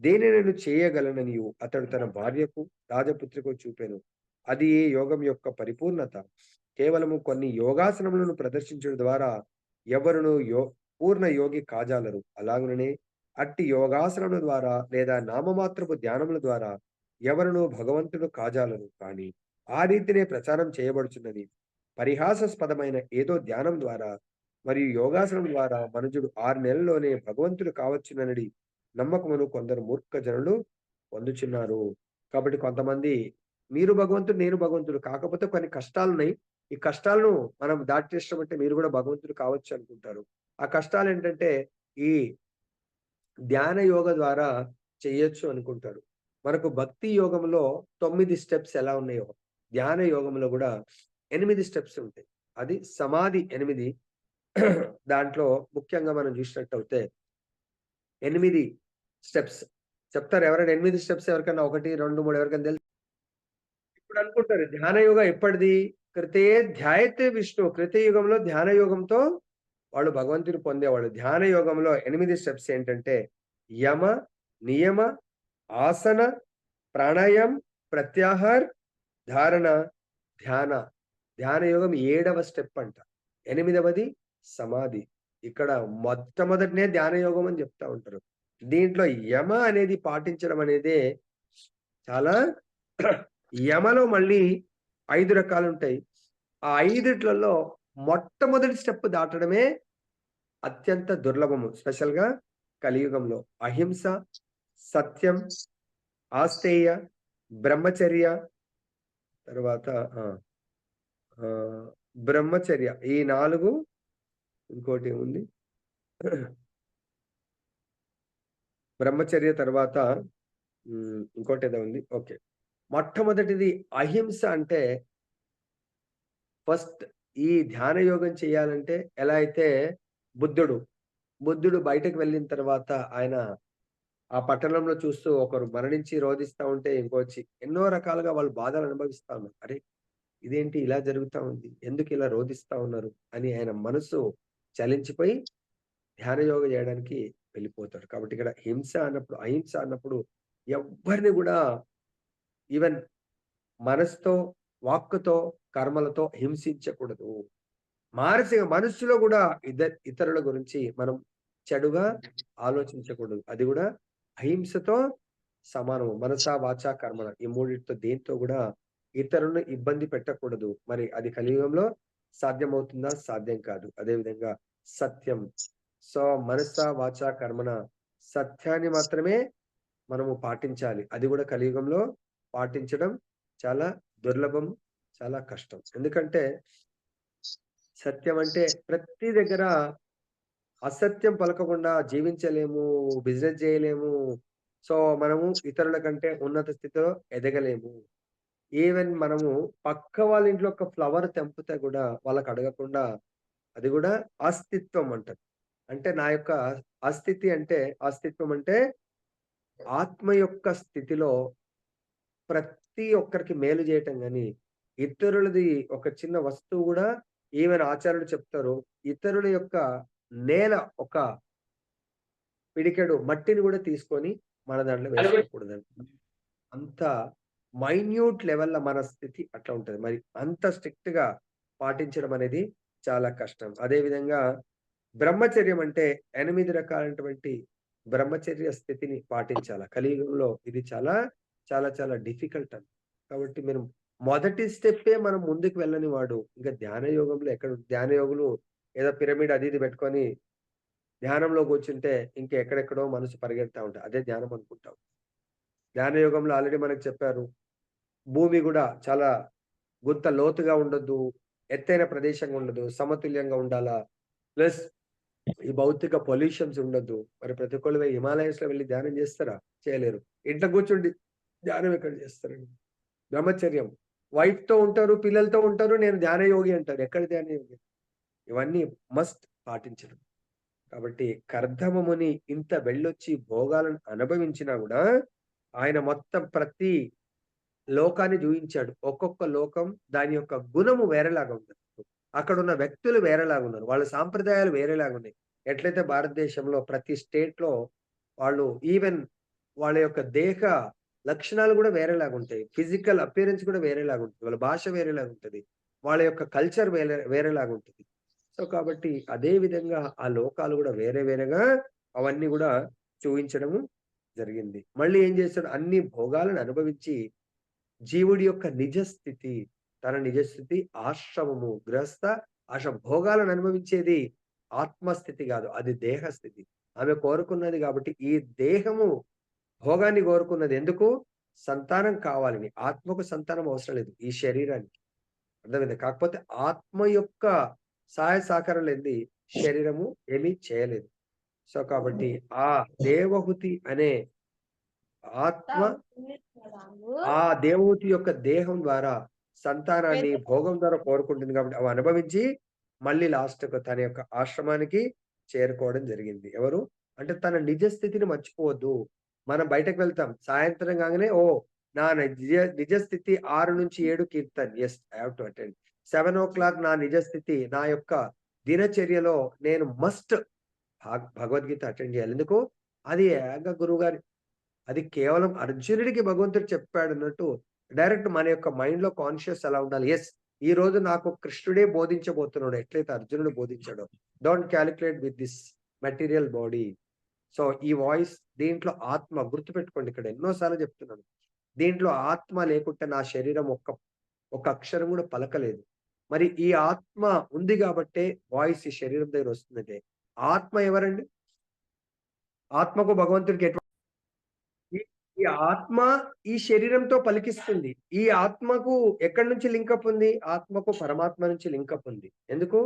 దేనినైనా చేయగలననియు అతడు తన భార్యకు రాజపుత్రికు చూపెను. అది ఏ యోగం యొక్క పరిపూర్ణత. కేవలము కొన్ని యోగాసనములను ప్రదర్శించడం ద్వారా ఎవరును పూర్ణ యోగి కాజాలరు. అలాగుననే అట్టి యోగాసనముల ద్వారా లేదా నామమాత్రపు ధ్యానముల ద్వారా ఎవరును భగవంతుడు కాజాలరు. కానీ ఆ రీతినే ప్రచారం చేయబడుచున్నది. పరిహాసాస్పదమైన ఏదో ధ్యానం ద్వారా మరియు యోగాసనం ద్వారా మనుజుడు 6 నెలల్లోనే భగవంతుడు కావచ్చునని నమ్మకమును కొందరు మూర్ఖ జనులు పొందుచున్నారు. కాబట్టి కొంతమంది మీరు భగవంతుడు, నేను భగవంతుడు. కాకపోతే కొన్ని కష్టాలున్నాయి. ఈ కష్టాలను మనం దాటేసినామంటే మీరు కూడా భగవంతుడు కావచ్చు అనుకుంటారు. ఆ కష్టాలేంటంటే ఈ ధ్యాన యోగ ద్వారా చెయ్యొచ్చు అనుకుంటారు. మనకు భక్తి యోగంలో 9 స్టెప్స్ ఎలా ఉన్నాయో, ధ్యాన యోగంలో గూడా 8 స్టెప్స్ ఉంటాయి. అది సమాధి 8. దాంట్లో ముఖ్యంగా మనం చూసినట్టయితే 8 స్టెప్స్ చెప్తారు. ఎవరైనా 8 స్టెప్స్ ఎవరికన్నా 1, 2, 3 ఎవరికైనా తెలుసా? ఇప్పుడు అనుకుంటారు ధ్యాన యోగ ఎప్పటిది? కృతే ధ్యాయతే విష్ణు. కృతయుగంలో ధ్యాన యోగంతో వాళ్ళు భగవంతుని పొందేవాళ్ళు. ధ్యాన యోగంలో 8 స్టెప్స్ ఏంటంటే యమ, నియమ, ఆసన, ప్రాణాయామ్, ప్రత్యాహార్, ధారణ, ధ్యాన. ధ్యాన యోగం 7వ స్టెప్ అంట. 8వది సమాధి. ఇక్కడ మొట్టమొదటినే ధ్యాన యోగం అని చెప్తా ఉంటారు. దీంట్లో యమ అనేది పాటించడం అనేదే చాలా యమలో మళ్ళీ 5 రకాలుంటాయి. ఆ 5ట్లలో మొట్టమొదటి స్టెప్ దాటడమే అత్యంత దుర్లభము. స్పెషల్‌గా కలియుగంలో. అహింస, సత్యం, ఆస్తేయ, బ్రహ్మచర్య తర్వాత ఆ! ఆహ్, బ్రహ్మచర్య. ఈ 4 ఇంకోటేముంది? బ్రహ్మచర్య తర్వాత ఇంకోటేదో ఉంది. ఓకే. మొట్టమొదటిది అహింస అంటే ఫస్ట్ ఈ ధ్యాన యోగం చేయాలంటే ఎలా అయితే బుద్ధుడు, బుద్ధుడు బయటకు వెళ్ళిన తర్వాత ఆయన ఆ పట్టణంలో చూస్తూ ఒకరు మరణించి రోదిస్తా ఉంటే ఇంకొచ్చి ఎన్నో రకాలుగా వాళ్ళు బాధలు అనుభవిస్తా ఉన్నారు. అరే! ఇదేంటి ఇలా జరుగుతా ఉంది? ఎందుకిలా రోదిస్తా ఉన్నారు? అని ఆయన మనసు చలించిపోయి ధ్యాన యోగ చేయడానికి వెళ్ళిపోతాడు. కాబట్టి ఇక్కడ హింస అన్నప్పుడు, అహింస అన్నప్పుడు ఎవ్వరిని గూడా ఈవెన్ మనసుతో, వాక్కుతో, కర్మలతో హింసించకూడదు. మానసిక మనస్సులో గూడా ఇతరుల గురించి మనం చెడుగా ఆలోచించకూడదు. అది గూడా అహింసతో సమానము. మనస, వాచ, కర్మణ ఈ మూడిటితో దేనితో గూడా ఇతరులను ఇబ్బంది పెట్టకూడదు. మరి అది కలియుగంలో సాధ్యమవుతుందా? సాధ్యం కాదు. అదేవిధంగా సత్యం. సో, మనస, వాచ, కర్మణ సత్యాన్ని మాత్రమే మనము పాటించాలి. అది గూడా కలియుగంలో పాటించడం చాలా దుర్లభం, చాలా కష్టం. ఎందుకంటే సత్యం అంటే ప్రతి దగ్గర అసత్యం పలకకుండా జీవించలేము, బిజినెస్ జేయలేము. సో, మనము ఇతరుల కంటే ఉన్నత స్థితిలో ఎదగలేము. ఈవెన్ మనము పక్క వాళ్ళ ఇంట్లో ఒక ఫ్లవర్ తెంపితే గూడా వాళ్ళకడగకుండా అది గూడా అస్తిత్వం అంటారు. అంటే నా యొక్క అస్తిత్వం అంటే ఆత్మ యొక్క స్థితిలో ప్రతి ఒక్కరికి మేలు జేయటం గాని, ఇతరులది ఒక చిన్న వస్తువు గూడా ఈవెన్ ఆచార్యులు చెప్తారు. ఇతరుల యొక్క నేల ఒక పిడికెడు మట్టిని గూడా తీసుకొని మన దాంట్లో వేసుకోకూడదంట. అంత మైన్యూట్ లెవెల్‌లో మన స్థితి అట్లా ఉంటది. మరి అంత స్ట్రిక్ట్‌గా పాటించడం అనేది చాలా కష్టం. అదే విధంగా బ్రహ్మచర్యం అంటే 8 రకాలైనటువంటి బ్రహ్మచర్య స్థితిని పాటించాల. కలియుగంలో ఇది చాలా, చాలా, చాలా డిఫికల్ట్ అండి. కాబట్టి మీరు మొదటి స్టెప్పే మనం ముందుకు వెళ్ళని వాడు, ఇంకా ధ్యాన యోగంలో ధ్యాన యోగులు ఏదో పిరమిడ్ అది ఇది పెట్టుకొని ధ్యానంలో కూర్చుంటే ఇంకా ఎక్కడెక్కడో మనసు పరిగెడతా ఉంటది. అదే ధ్యానం అనుకుంటాం. ధ్యాన యోగంలో ఆల్రెడీ మనకు చెప్పారు. భూమి గూడా చాలా గుంత లోతుగా ఉండొద్దు. ఎత్తైన ప్రదేశంగా ఉండదు. సమతుల్యంగా ఉండాలా. ప్లస్ ఈ భౌతిక పొల్యూషన్స్ ఉండొద్దు. మరి ప్రతి ఒక్కళ్ళు పోయి హిమాలయస్‌లో వెళ్లి ధ్యానం చేస్తారా? చేయలేరు. ఇంట్లో కూర్చుండి ధ్యానం ఎక్కడ చేస్తారండి? బ్రహ్మచర్యం. వైఫ్‌తో ఉంటారు, పిల్లలతో ఉంటారు. నేను ధ్యాన యోగి అంటారు. ఎక్కడ ధ్యాన యోగి? ఇవన్నీ మస్ట్ పాటించడం. కాబట్టి కర్దమముని ఇంత వెళ్ళొచ్చి భోగాలను అనుభవించినా గూడా ఆయన మొత్తం ప్రతి లోకాన్ని జూయించాడు. ఒక్కొక్క లోకం దాని యొక్క గుణము వేరేలాగా ఉంటది. అక్కడున్న వ్యక్తులు వేరేలాగున్నారు. వాళ్ళ సాంప్రదాయాలు వేరేలాగున్నాయి. ఎట్లయితే భారతదేశంలో ప్రతి స్టేట్‌లో వాళ్ళు ఈవెన్ వాళ్ళ యొక్క దేహ లక్షణాలు గూడా వేరేలాగుంటాయి. ఫిజికల్ అపియరెన్స్ కూడా వేరేలాగుంటది. వాళ్ళ భాష వేరేలాగుంటది. వాళ్ళ యొక్క కల్చర్ వేరేలాగుంటది. సో, కాబట్టి అదే విధంగా ఆ లోకాలు గూడా వేరే వేరేగా అవన్నీ గూడా చూయించడము జరిగింది. మళ్ళీ ఏం చేశాడు అన్ని భోగాలను అనుభవించి జీవుడి యొక్క నిజస్థితి, తన నిజస్థితి ఆశ్రమము, గృహస్థ భోగాలను అనుభవించేది ఆత్మస్థితి గాదు. అది దేహస్థితి. ఆమె కోరుకున్నది గాబట్టి, ఈ దేహము భోగాన్ని కోరుకున్నది ఎందుకు? సంతానం కావాలని. ఆత్మకు సంతానం అవసరం లేదు. ఈ శరీరానికి. అర్థమైందా? కాకపోతే ఆత్మ యొక్క సహాయ సహకారం లేనిది శరీరము ఏమీ చేయలేదు. సో, కాబట్టి ఆ దేవహుతి అనే ఆత్మ ఆ దేవహూతి యొక్క దేహం ద్వారా సంతానాన్ని భోగం ద్వారా కోరుకుంటుంది కాబట్టి అవి అనుభవించి మళ్ళీ లాస్ట్‌కు తన యొక్క ఆశ్రమానికి చేరుకోవడం జరిగింది. ఎవరు? అంటే తన నిజ స్థితిని మర్చిపోవద్దు. మనం బయటకు వెళ్తాం. సాయంత్రం కాగానే ఓహ్! నా నిజ స్థితి 6-7 kirtan. Yes. I have to attend. 7:00 నా నిజ స్థితి నా యొక్క దినచర్యలో నేను మస్ట్ భగవద్గీత అటెండ్ చేయాలి. ఎందుకు? అది ఏకంగా గురువుగారి అది కేవలం అర్జునుడికి భగవంతుడు చెప్పాడన్నట్టు డైరెక్ట్ మన యొక్క మైండ్‌లో కాన్షియస్ ఎలా ఉండాలి. యెస్! ఈరోజు నాకు కృష్ణుడే బోధించబోతున్నాడు. ఎట్లయితే అర్జునుడు బోధించాడో. Don't calculate with this material body. So, ఈ వాయిస్ దీంట్లో ఆత్మ గుర్తుపెట్టుకోండి ఇక్కడ ఎన్నో సార్లు చెప్తున్నాను. దీంట్లో ఆత్మ లేకుంటే నా శరీరం ఒక అక్షరం కూడా పలకలేదు. మరి ఈ ఆత్మ ఉంది గాబట్టే వాయిస్ ఈ శరీరం దగ్గర వస్తుందంటే ఆత్మ ఎవరండి? ఆత్మకు భగవంతుడికి ఈ ఈ ఆత్మ ఈ శరీరంతో పలికిస్తుంది. ఈ ఆత్మకు ఎక్కడి నుంచి లింకప్ ఉంది? ఆత్మకు పరమాత్మ నుంచి లింకప్ ఉంది. ఎందుకు?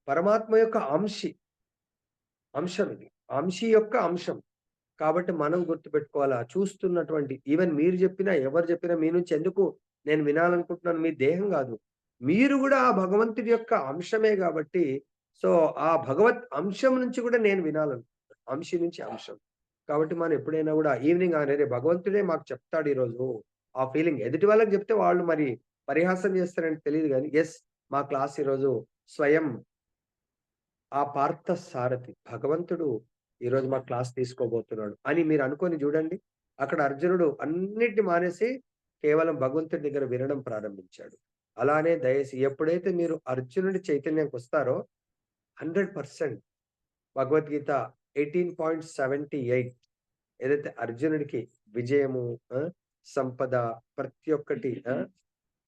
పరమాత్మ యొక్క అంశం ఇది. అంశి యొక్క అంశం. కాబట్టి మనం గుర్తుపెట్టుకోవాలా. చూస్తున్నటువంటి ఈవెన్ మీరు జెప్పినా, ఎవరు జెప్పినా మీ నుంచి ఎందుకు నేను వినాలనుకుంటున్నాను. మీ దేహం గాదు. మీరు గూడా ఆ భగవంతుడి యొక్క అంశమే గాబట్టి, సో, ఆ భగవత్ అంశం నుంచి గూడా నేను వినాలనుకుంటున్నాను. అంశి నుంచి అంశం. కాబట్టి మనం ఎప్పుడైనా గూడా ఈవినింగ్ అరెరే! భగవంతుడే మాకు చెప్తాడు ఈరోజు. ఆ ఫీలింగ్ ఎదుటి వాళ్ళకి జెప్తే వాళ్ళు మరి పరిహాసం జేస్తారని తెలీదు గానీ, యెస్ మా క్లాస్ ఈరోజు స్వయం ఆ పార్థ సారథి భగవంతుడు ఈరోజు మా క్లాస్ తీసుకోబోతున్నాడు అని మీరు అనుకోని చూడండి. అక్కడ అర్జునుడు అన్నిటిని మానేసి కేవలం భగవంతుడి దగ్గర వినడం ప్రారంభించాడు. అలానే దయచేసి ఎప్పుడైతే మీరు అర్జునుడి చైతన్యంకొస్తారో 100% భగవద్గీత 18.78 ఏదైతే అర్జునుడికి విజయము, సంపద ప్రతి ఒక్కటి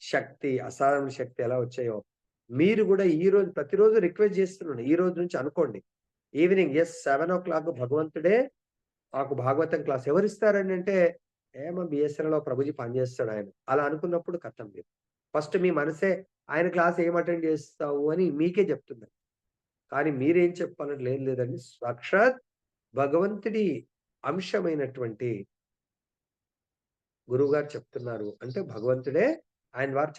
శక్తి, అసాధారణ శక్తి ఎలా వచ్చాయో, మీరు కూడా ఈరోజు ప్రతిరోజు రిక్వెస్ట్ చేస్తున్నాను. ఈ రోజు నుంచి అనుకోండి. ఈవినింగ్ 7:00 భగవంతుడే మాకు భాగవతం క్లాస్ ఎవరిస్తారండి అంటే, మా బీఎస్ఎన్ఎల్‌లో ప్రభుజీ పనిచేస్తాడాయన. అలా అనుకున్నప్పుడు కథం మీరు. ఫస్ట్ మీ మనసే ఆయన క్లాస్ ఏం అటెండ్ చేస్తావు అని మీకే చెప్తుంది. కానీ మీరేం చెప్పాలంటే లేదు లేదండి. సాక్షాత్ భగవంతుడి అంశమైనటువంటి గురువుగారు చెప్తున్నారు. అంటే భగవంతుడే ఆయన వారు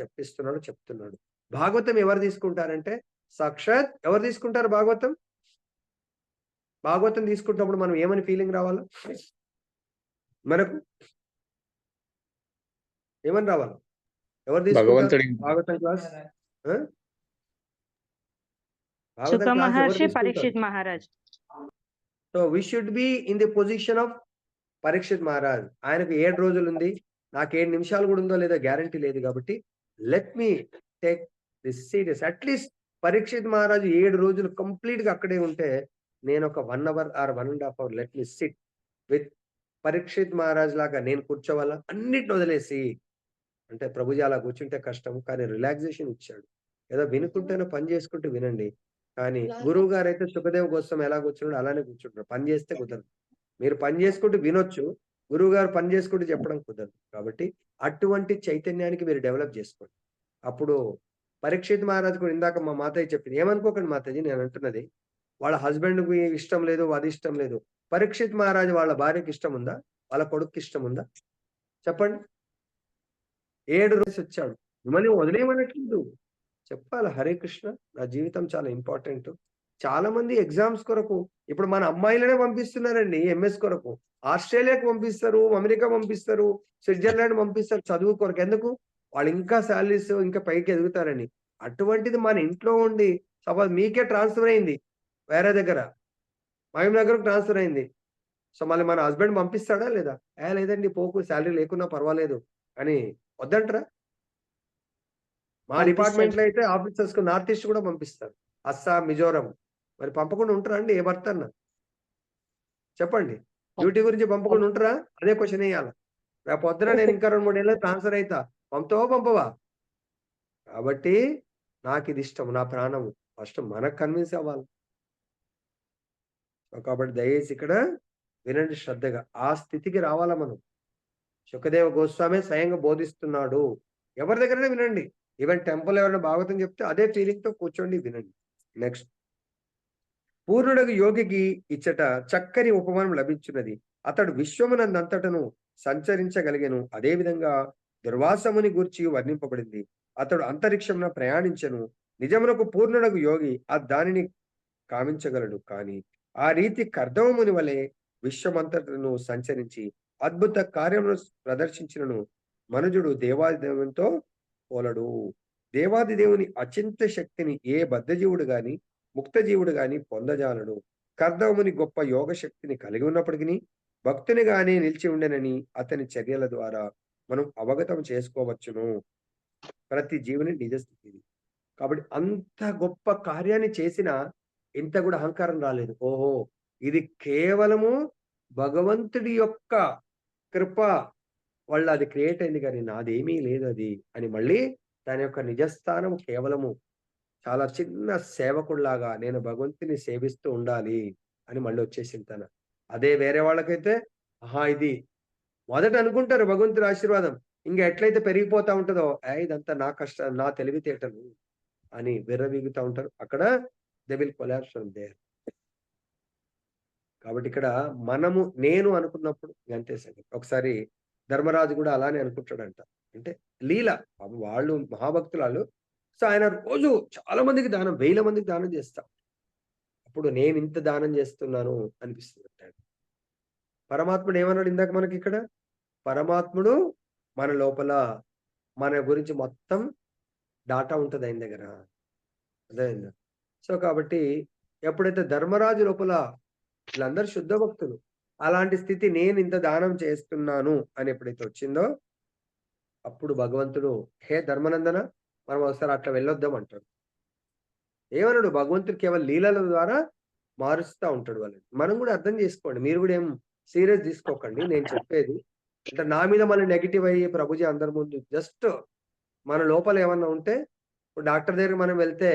చెప్తున్నాడు. భాగవతం ఎవరు తీసుకుంటారంటే సాక్షాత్ ఎవరు తీసుకుంటారు భాగవతం? భాగవతం తీసుకుంటున్నప్పుడు మనం ఏమని ఫీలింగ్ రావాలా? మనకు ఏమని రావాలి? ఎవరు తీసుకుంటారు భగవంతుడి భాగవతం క్లాస్? ఆ? సుఖ భాగవతం క్లాస్ ఎవరు మహర్షి, తీసుకుంటారు? Parikshit Maharaj. So we should be in the position of Parikshit Maharaj. ఆయనకు 7 రోజులు ఉంది. నాకు 7 నిమిషాలు కూడా ఉందో లేదో గ్యారంటీ లేదు కాబట్టి let me take this serious. At least Parikshit మహారాజు 7 రోజులు కంప్లీట్ గా అక్కడే ఉంటే నేను ఒక 1 hour or 1.5 hour let me sit with Parikshit Maharaj లాగా నేను కూర్చోవాలా? అన్నిటిని వదిలేసి. అంటే ప్రభుజీ అలా కూర్చుంటే కష్టం. కానీ రిలాక్సేషన్ ఇచ్చాడు. ఏదో వినుకుంటేనే పని చేసుకుంటూ వినండి. కానీ గురువు గారైతే సుఖదేవ్ గోస్వామి ఎలా కూర్చున్నాడో అలానే కూర్చుంటారు. పని చేస్తే కుదరదు. మీరు పని చేసుకుంటూ వినొచ్చు. గురువుగారు పని చేసుకుంటూ చెప్పడం కుదరదు. కాబట్టి అటువంటి చైతన్యానికి మీరు డెవలప్ చేసుకోండి. అప్పుడు పరీక్షిత్ మహారాజ్ కూడా ఇందాక మా మాతయ్య చెప్పింది. ఏమనుకోకండి మాతాజీ నేను అంటున్నది. వాళ్ళ హస్బెండ్‌కి ఇష్టం లేదు, అది ఇష్టం లేదు. పరీక్షిత్ మహారాజ్ వాళ్ళ భార్యకి ఇష్టం ఉందా? వాళ్ళ కొడుక్కి ఇష్టం ఉందా? చెప్పండి. 7 రోజులు వచ్చాడు. మిమ్మల్ని వదిలేయమనట్లేదు. చెప్పాలి హరే కృష్ణ. నా జీవితం చాలా ఇంపార్టెంట్. చాలా మంది ఎగ్జామ్స్ కొరకు ఇప్పుడు మన అమ్మాయిలనే పంపిస్తున్నారండి ఎంఎస్ కొరకు. ఆస్ట్రేలియాకి పంపిస్తారు, అమెరికా పంపిస్తారు, స్విట్జర్లాండ్ పంపిస్తారు చదువు కొరకు. ఎందుకు? వాళ్ళు ఇంకా సాలరీస్ ఇంకా పైకి ఎదుగుతారని. అటువంటిది మన ఇంట్లో ఉండి సపోజ్ మీకే ట్రాన్స్‌ఫర్ అయింది వేరే దగ్గర. మహబూబ్‌నగర్‌కి ట్రాన్స్‌ఫర్ అయింది. సో, మళ్ళీ మన హస్బెండ్ పంపిస్తాడా లేదా? లేదండి పోకు సాలరీ లేకున్నా పర్వాలేదు అని వద్దంటారా? మా పంపిస్తారు. డిపార్ట్మెంట్‌లో అయితే ఆఫీసర్స్‌కి నార్త్ ఈస్ట్ కూడా పంపిస్తారు. అస్సాం, మిజోరం. మరి పంపకుండా ఉంటారా అండి ఏ భర్తన్నా? చెప్పండి. డ్యూటీ గురించి పంపకుండా ఉంటారా? అదే క్వెషన్ ఎయ్యాల. రేపొద్దున నేను ఇంకా 2, 3 ఏళ్లలో ట్రాన్స్‌ఫర్ అయితా. పంపుతావా? పంపవా? కాబట్టి నాకిది ఇష్టం. నా ప్రాణము. ఫస్ట్ మనకు కన్విన్స్ అవ్వాలి. సో, కాబట్టి దయచేసి ఇక్కడ వినండి శ్రద్ధగా. ఆ స్థితికి రావాలా మనం. సుఖదేవ గోస్వామి స్వయంగా బోధిస్తున్నాడు. ఎవరి దగ్గరైనా వినండి. ఈవెన్ టెంపుల్ ఎవరైనా భాగవతం చెప్తే అదే ఫీలింగ్‌తో కూర్చోండి వినండి. నెక్స్ట్ పూర్ణుడగు యోగికి ఇచ్చట చక్కని ఉపమానం లభించున్నది. అతడు విశ్వమునందంతటను సంచరించగలిగెను. అదే విధంగా దుర్వాసముని గూర్చి వర్ణింపబడింది. అతడు అంతరిక్షమున ప్రయాణించెను. నిజమునకు పూర్ణుడగు యోగి ఆ దానిని కామించగలడు. కానీ ఆ రీతి కర్దమముని వలె విశ్వమంతటను సంచరించి అద్భుత కార్యములను ప్రదర్శించినను మనుజుడు దేవాది దేవునితో పోలడు. దేవాది దేవుని అచింత శక్తిని ఏ బద్ధజీవుడు గాని ముక్తజీవుడు గాని పొందజాలడు. కర్దముని గొప్ప యోగ శక్తిని కలిగి ఉన్నప్పటికీ భక్తునిగానే నిలిచి ఉండెనని అతని చర్యల ద్వారా మనం అవగతం చేసుకోవచ్చును. ప్రతి జీవుని నిజ స్థితి. కాబట్టి అంత గొప్ప కార్యాన్ని చేసినా ఇంత కూడా అహంకారం రాలేదు. ఓహో! ఇది కేవలము భగవంతుడి యొక్క కృప వల్ల అది క్రియేట్ అయింది గానీ నాదేమీ లేదది అని మళ్ళీ తన యొక్క నిజస్థానం కేవలము చాలా చిన్న సేవకుడిలాగా నేను భగవంతుని సేవిస్తూ ఉండాలి అని మళ్ళీ వచ్చేసింది తన. అదే వేరే వాళ్ళకైతే ఇది మొదట అనుకుంటారు భగవంతుడి ఆశీర్వాదం. ఇంక ఎట్లయితే పెరిగిపోతా ఉంటదో ఇదంతా నా కష్టం, నా తెలివితేటలు అని విర్రవీగుతా ఉంటారు. అక్కడ they will collapse from there. కాబట్టి ఇక్కడ నేను అనుకున్నప్పుడు అంతే సంగతి. ఒకసారి ధర్మరాజు కూడా అలానే అనుకుంటాడంట. అంటే లీల. పాపం వాళ్ళు మహాభక్తులాళ్ళు. సో, ఆయన రోజు చాలా మందికి దానం, వేల మందికి దానం చేస్తా. అప్పుడు నేనింత దానం చేస్తున్నాను అనిపిస్తుందట. పరమాత్ముడు ఏమన్నాడు ఇందాక మనకిక్కడ? పరమాత్ముడు మన లోపల మన గురించి మొత్తం డాటా ఉంటది ఆయన దగ్గర. అర్థమైందా? సో, కాబట్టి ఎప్పుడైతే ధర్మరాజు లోపల వీళ్ళందరూ శుద్ధ భక్తులు. అలాంటి స్థితి నేనింత దానం చేస్తున్నాను అని ఎప్పుడైతే వచ్చిందో, అప్పుడు భగవంతుడు హే ధర్మనందన మనం ఒకసారి అట్లా వెళ్ళొద్దాం అంటాడు. ఏమనడు భగవంతుడు కేవలం లీలల ద్వారా మారుస్తా ఉంటాడు వాళ్ళని. మనం కూడా అర్థం చేసుకోండి. మీరు కూడా ఏం సీరియస్ తీసుకోకండి నేను చెప్పేది. అంటే నా మీద మళ్ళీ నెగెటివ్ అయ్యి ప్రభుజీ అందరి ముందు జస్ట్ మన లోపల ఏమన్నా ఉంటే ఇప్పుడు డాక్టర్ దగ్గరికి మనం వెళ్తే,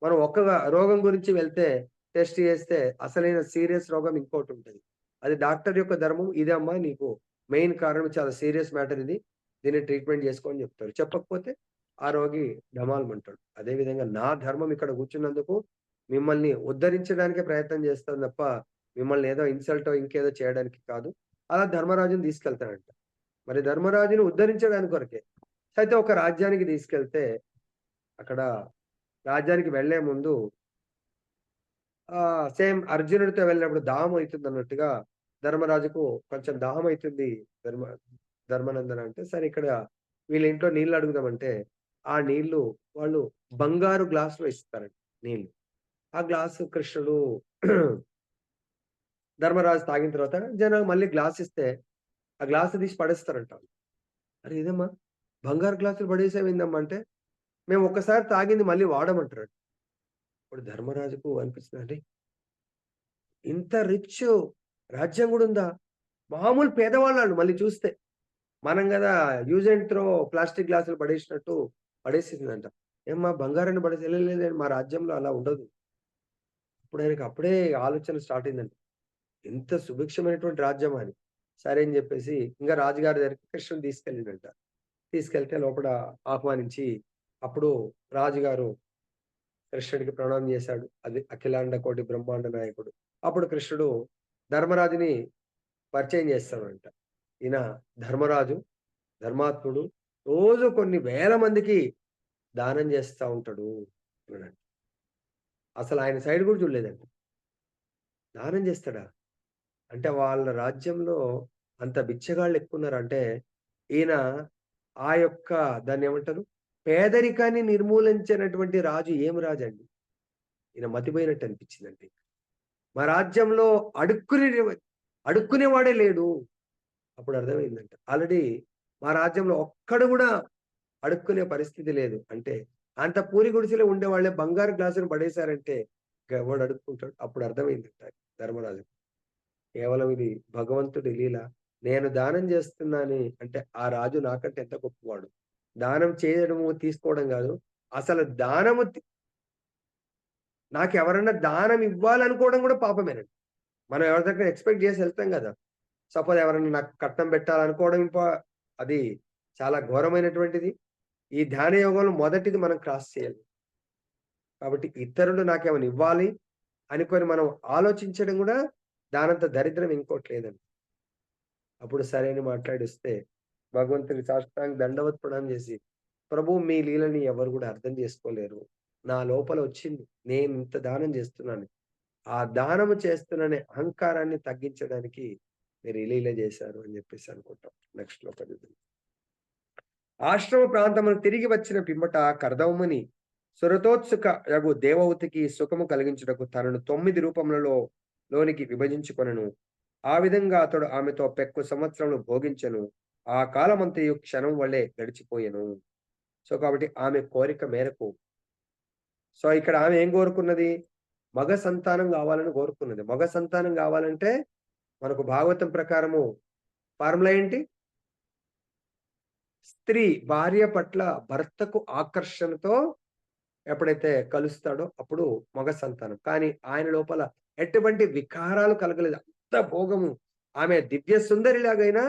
మనం ఒక్క రోగం గురించి వెళ్తే టెస్ట్ చేస్తే అసలైన సీరియస్ రోగం ఇంకోటుంటది. అది డాక్టర్ యొక్క ధర్మం. ఇదమ్మా నీకు మెయిన్ కారణం చాలా సీరియస్ మ్యాటర్ ఇది. దీన్ని ట్రీట్మెంట్ చేసుకో అని చెప్తారు. చెప్పకపోతే ఆ రోగి డమాల్మంటాడు. అదే విధంగా నా ధర్మం ఇక్కడ కూర్చున్నందుకు మిమ్మల్ని ఉద్ధరించడానికే ప్రయత్నం చేస్తాను తప్ప, మిమ్మల్ని ఏదో ఇన్సల్టో ఇంకేదో చేయడానికి కాదు. అలా ధర్మరాజుని తీసుకెళ్తాడంట. మరి ధర్మరాజుని ఉద్ధరించడానికి కొరకే. అయితే ఒక రాజ్యానికి తీసుకెళ్తే, అక్కడ రాజ్యానికి వెళ్ళే ముందు సేమ్ అర్జునుడితో వెళ్ళినప్పుడు దాహం అయితుందన్నట్టుగా ధర్మరాజుకు కొంచెం దాహం అయితుంది ధర్మ ధర్మనందన అంటే, సరే ఇక్కడ వీళ్ళ ఇంట్లో నీళ్ళు అడుగుదామంటే, ఆ నీళ్ళు వాళ్ళు బంగారు గ్లాస్‌లో ఇస్తారండి నీళ్ళు. ఆ గ్లాసు కృష్ణుడు ధర్మరాజు తాగిన తర్వాత జనాలు మళ్ళీ గ్లాస్ ఇస్తే, ఆ గ్లాస్ తీసి పడేస్తారంట. అరే! ఇదేమ్మా బంగారు గ్లాసులు పడేసావేందమ్మా అంటే, మేము ఒక్కసారి తాగింది మళ్ళీ వాడమంటారంట. ఇప్పుడు ధర్మరాజుకు అనిపిస్తుంది, అంటే ఇంత రిచ్ రాజ్యం గూడా ఉందా? మామూలు పేదవాళ్ళాళ్ళు మళ్ళీ చూస్తే. మనం గదా యూజ్ అండ్ త్రో ప్లాస్టిక్ గ్లాసులు పడేసినట్టు పడేసిందంట. ఏమ్మా బంగారాన్ని పడేసి లేదు మా రాజ్యంలో అలా ఉండదు. అప్పుడు ఆయనకి అప్పుడే ఆలోచన స్టార్ట్ అయిందంట. ఎంత సుభిక్షమైనటువంటి రాజ్యమా అని. సరే అని జెప్పేసి ఇంగ రాజుగారి దగ్గరికి కృష్ణుడిని తీసుకెళ్ళిండంట. తీసుకెళ్తే లోపల ఆహ్వానించి, అప్పుడు రాజుగారు కృష్ణుడికి ప్రణామం చేశాడు. అది అఖిలాండ కోటి బ్రహ్మాండ నాయకుడు. అప్పుడు కృష్ణుడు ధర్మరాజుని పరిచయం చేస్తాడంట. ఈయన ధర్మరాజు, ధర్మాత్ముడు. రోజు కొన్ని వేల మందికి దానం చేస్తా ఉంటాడు అన్నాడంట. అసలు ఆయన సైడ్ కూడా చూడలేదంట. దానం చేస్తాడా? అంటే వాళ్ళ రాజ్యంలో అంత బిచ్చగాళ్ళు ఎక్కువున్నారంటే, ఈయన ఆ యొక్క దాన్నేమంటారు? పేదరికాన్ని నిర్మూలించినటువంటి రాజు ఏం రాజండి? ఈయన మతిపోయినట్టు అనిపించిందండి. మా రాజ్యంలో అడుక్కునేవాడే లేడు. అప్పుడు అర్థమైందంట. ఆల్రెడీ మా రాజ్యంలో ఒక్కడు గూడా అడుక్కునే పరిస్థితి లేదు. అంటే అంత పూరి గుడిసెలో ఉండేవాళ్ళే బంగారు గ్లాసులు పడేశారంటే ఎవడు అడుక్కుంటాడు? అప్పుడు అర్థమైందంట ధర్మరాజుకి. కేవలం ఇది భగవంతుడి లీల. నేను దానం చేస్తున్నాని అంటే ఆ రాజు నాకంటే ఎంత గొప్పవాడు. దానం చేయడము, తీసుకోవడం గాదు. అసలు దానము నాకెవరన్నా దానం ఇవ్వాలనుకోవడం గూడా పాపమేనండి. మనం ఎవరి దగ్గర ఎక్స్‌పెక్ట్ జేసి ఎళ్తాం గదా! సపోజ్ ఎవరైనా నాకు కట్నం పెట్టాలనుకోవడం అది చాలా ఘోరమైనటువంటిది. ఈ ధ్యాన యోగంలో మొదటిది మనం క్రాస్ చేయాలి. కాబట్టి ఇతరులు నాకేమైనా ఇవ్వాలి అనుకోని మనం ఆలోచించడం గూడా దానంత దరిద్రం ఇంకోటి లేదండి. అప్పుడు సరే అని మాట్లాడిస్తే భగవంతునికి సాష్టాంగ దండవత్ ప్రణామం జేసి, ప్రభు మీ లీలని ఎవరు గూడా అర్థం జేసుకోలేరు. నా లోపల వచ్చింది. నేనింత దానం జేస్తున్నాను. ఆ దానము చేస్తున్నాననే అహంకారాన్ని తగ్గించడానికి మీరు ఈ లీల జేశారు అని జెప్పేసి అనుకుంటాం. నెక్స్ట్‌లో చదువుదాం. ఆశ్రమ ప్రాంతమును తిరిగి వచ్చిన పిమ్మట కర్దముని సురతోత్సుక యగు దేవహూతికి సుఖము కలిగించుటకు తనను 9 రూపములలో లోనికి విభజించుకొనెను. ఆ విధంగా అతడు ఆమెతో పెక్కు సంవత్సరములు భోగించెను. ఆ కాలమంతయు క్షణం వలె గడిచిపోయెను. సో, కాబట్టి ఆమె కోరిక మేరకు ఇక్కడ ఆమె ఏం కోరుకున్నది? మగ సంతానం గావాలని కోరుకున్నది. మగ సంతానం గావాలంటే మనకు భాగవతం ప్రకారము ఫార్ములా ఏంటి? స్త్రీ భార్య పట్ల భర్తకు ఆకర్షణతో ఎప్పుడైతే కలుస్తాడో అప్పుడు మగ సంతానం. కానీ ఆయన లోపల ఎటువంటి వికారాలు కలగలేదు. అంత భోగము. ఆమె దివ్య సుందరిలాగైనా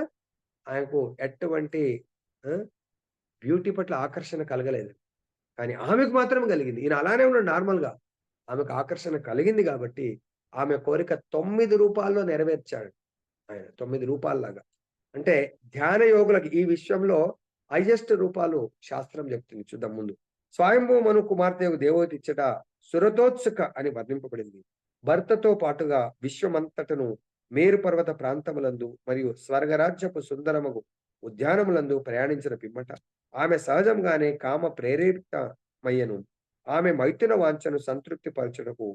ఆయనకు ఎటువంటి ఆ! బ్యూటీ పట్ల ఆకర్షణ కలగలేదు. కానీ ఆమెకు మాత్రం కలిగింది. ఈయన అలానే ఉన్నాడు నార్మల్‌గా. ఆమెకు ఆకర్షణ కలిగింది గాబట్టి, ఆమె కోరిక 9 రూపాల్లో నెరవేర్చాడు ఆయన. 9 రూపాల్లాగా. అంటే ధ్యాన యోగులకి ఈ విశ్వంలో హైయెస్ట్ రూపాలు శాస్త్రం చెప్తుంది చూద్దాం ముందు. స్వయంభూ మను కుమార్తెయగు దేవహూతి ఇచ్చట సురతోత్సుక అని వర్ణింపబడింది. భర్తతో పాటుగా విశ్వమంతటను మేరు పర్వత ప్రాంతములందు మరియు స్వర్గరాజ్యపు సుందరమగు ఉద్యానములందు ప్రయాణించిన పిమ్మట ఆమె సహజంగానే కామ ప్రేరేపితమయ్యెను. ఆమె మైథున వాంఛను సంతృప్తి పరచుటకు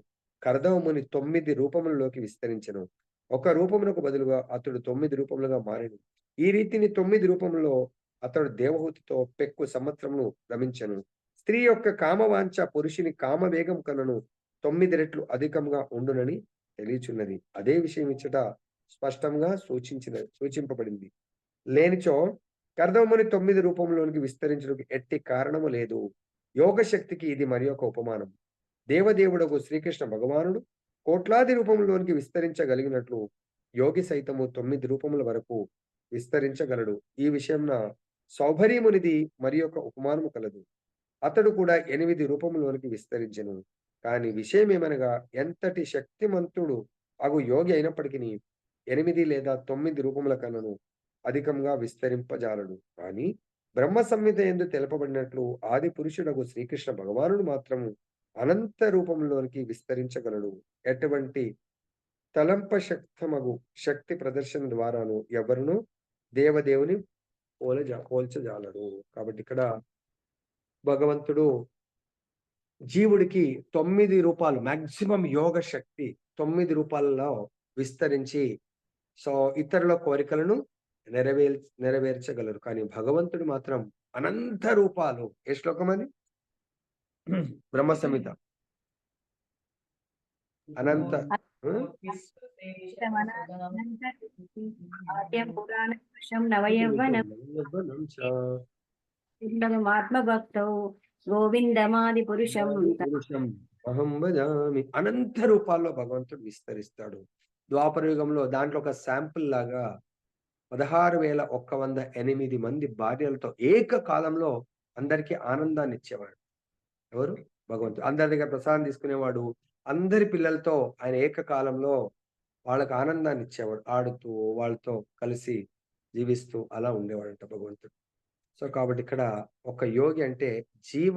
కర్దమముని 9 రూపములలోకి విస్తరించెను. ఒక రూపమునకు బదులుగా అతడు 9 రూపములుగా మారెను. ఈ రీతిని 9 రూపములో అతడు దేవహూతితో పెక్కు సంవత్సరములు రమించెను. స్త్రీ యొక్క కామవాంఛ పురుషుని కామవేగం కన్నను 9 రెట్లు అధికంగా ఉండునని తెలియచున్నది. అదే విషయం ఇచ్చట స్పష్టంగా సూచింపబడింది. లేనిచో కర్దమముని 9 రూపంలోనికి విస్తరించుటకు ఎట్టి కారణము లేదు. యోగ శక్తికి ఇది మరి ఒక ఉపమానం. దేవదేవుడగు శ్రీకృష్ణ భగవానుడు కోట్లాది రూపంలోనికి విస్తరించగలిగినట్లు యోగి సైతము 9 రూపముల వరకు విస్తరించగలడు. ఈ విషయంన సౌభరీమునిది మరి ఒక ఉపమానము కలదు. అతడు కూడా 8 రూపములోనికి విస్తరించెను. కాని విషయమేమనగా ఎంతటి శక్తిమంతుడు అగు యోగి అయినప్పటికిని 8 లేదా 9 రూపముల కన్నను అధికంగా విస్తరింపజాలడు. కానీ బ్రహ్మ సంహిత యందు తెలుపబడినట్లు ఆది పురుషుడగు శ్రీకృష్ణ భగవానుడు మాత్రము అనంత రూపంలోనికి విస్తరించగలడు. ఎటువంటి తలంపశక్తమగు శక్తి ప్రదర్శన ద్వారాను ఎవరును దేవదేవుని పోల్చజాలడు. కాబట్టి ఇక్కడ భగవంతుడు జీవుడికి 9 రూపాలు మాక్సిమం యోగ శక్తి 9 రూపాలలో విస్తరించి సో ఇతరుల కోరికలను నెరవేర్చగలరు. కానీ భగవంతుడు మాత్రం అనంత రూపాలు. ఏ శ్లోకం అది? బ్రహ్మ సంహిత అనంత ఆత్మభక్తౌ గోవిందమాది పురుషం అహం భజామి. అనంత రూపాల్లో భగవంతుడు విస్తరిస్తాడు. ద్వాపర యుగంలో దాంట్లో ఒక శాంపుల్ లాగా 16,108 మంది భార్యలతో ఏకకాలంలో అందరికీ ఆనందాన్ని ఇచ్చేవాడు. ఎవరు? భగవంతుడు. అందరి దగ్గర ప్రసాదం తీసుకునేవాడు. అందరి పిల్లలతో ఆయన ఏకకాలంలో వాళ్ళకి ఆనందాన్ని ఇచ్చేవాడు. ఆడుతూ వాళ్ళతో కలిసి జీవిస్తూ అలా ఉండేవాడంట భగవంతుడు. సో కాబట్టి ఇక్కడ ఒక యోగి అంటే జీవ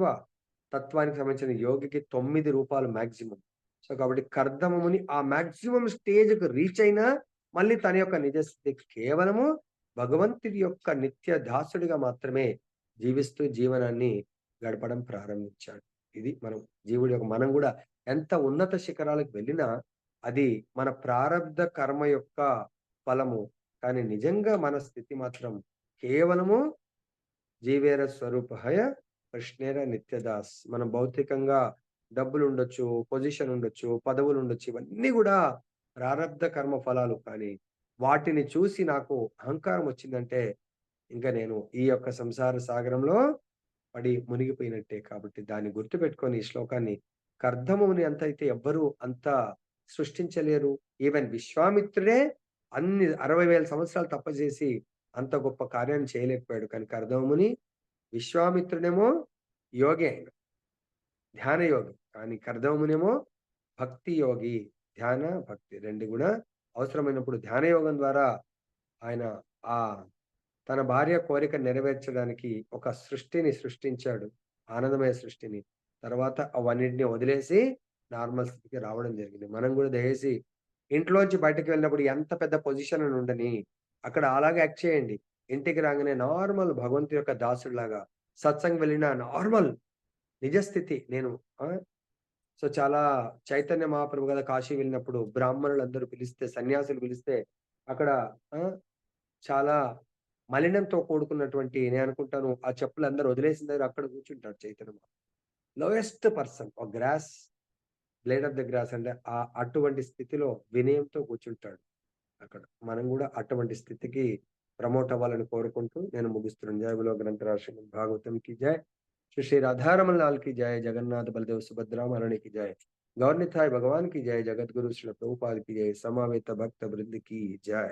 తత్వానికి సంబంధించిన యోగికి 9 రూపాలు మాక్సిమం. సో కాబట్టి కర్దమముని ఆ మాక్సిమం స్టేజ్‌కు రీచ్ అయినా మళ్ళీ తన యొక్క నిజస్థితి కేవలము భగవంతుడి యొక్క నిత్య దాసుడిగా మాత్రమే జీవిస్తూ జీవనాన్ని గడపడం ప్రారంభించాడు. ఇది జీవుడి యొక్క మనం కూడా ఎంత ఉన్నత శిఖరాలకు వెళ్ళినా అది మన ప్రారబ్ధ కర్మ యొక్క ఫలము. కానీ నిజంగా మన స్థితి మాత్రం కేవలము జీవేర స్వరూపహయ కృష్ణేర నిత్యదాస్. మనం భౌతికంగా డబ్బులు ఉండొచ్చు, పొజిషన్ ఉండొచ్చు, పదవులు ఉండొచ్చు, ఇవన్నీ కూడా ప్రారబ్ధ కర్మ ఫలాలు. కానీ వాటిని చూసి నాకు అహంకారం వచ్చిందంటే ఇంకా నేను ఈ యొక్క సంసార సాగరంలో పడి మునిగిపోయినట్టే. కాబట్టి దాన్ని గుర్తుపెట్టుకొని ఈ శ్లోకాన్ని కర్దముని అంత అయితే ఎవ్వరూ అంత సృష్టించలేరు. ఈవెన్ విశ్వామిత్రుడే అన్ని 60,000 సంవత్సరాలు తపస్సు అంత గొప్ప కార్యాన్ని చేయలేకపోయాడు. కానీ కర్దముని విశ్వామిత్రుడేమో యోగి ఆయన, ధ్యాన యోగి. కానీ కర్దమునేమో భక్తి యోగి. ధ్యాన భక్తి రెండు కూడా అవసరమైనప్పుడు ధ్యాన యోగం ద్వారా ఆయన ఆ తన భార్య కోరిక నెరవేర్చడానికి ఒక సృష్టిని సృష్టించాడు, ఆనందమయ సృష్టిని. తర్వాత అవన్నిటిని వదిలేసి నార్మల్ స్థితికి రావడం జరిగింది. మనం కూడా దయచేసి ఇంట్లోంచి బయటకు వెళ్ళినప్పుడు ఎంత పెద్ద పొజిషన్ అని ఉండని అక్కడ అలాగే యాక్ట్ చేయండి. ఇంటికి రాగానే నార్మల్ భగవంతు యొక్క దాసుడిలాగా, సత్సంగ్ వెళ్ళిన నార్మల్ నిజస్థితి. నేను సో చాలా చైతన్య మహాప్రభు కదా కాశీ వెళ్ళినప్పుడు బ్రాహ్మణులందరూ పిలిస్తే, సన్యాసులు పిలిస్తే అక్కడ చాలా మలినంతో కూడుకున్నటువంటి నేను అనుకుంటాను ఆ చెప్పులు అందరూ వదిలేసిన దగ్గర అక్కడ కూర్చుంటాడు చైతన్య మహాప్రభు. లోయెస్ట్ పర్సన్, ఒక grass blade of the grass అంటే అటువంటి స్థితిలో వినయంతో కూర్చుంటాడు అక్కడ. మనం కూడా అటువంటి స్థితికి ప్రమోట్ అవ్వాలని కోరుకుంటూ నేను ముగిస్తున్నాను. జయ బలో గ్రంథరాజ్ శ్రీమద్ భాగవతం की जय, श्री श्री राधा रमन लाल की जय, जगन्नाथ बलदेव सुभद्रा महारानी की जय, गौर निताई भगवान की जय, जगत गुरु श्री प्रभुपाद की जय, समावेत भक्त वृंद की जय।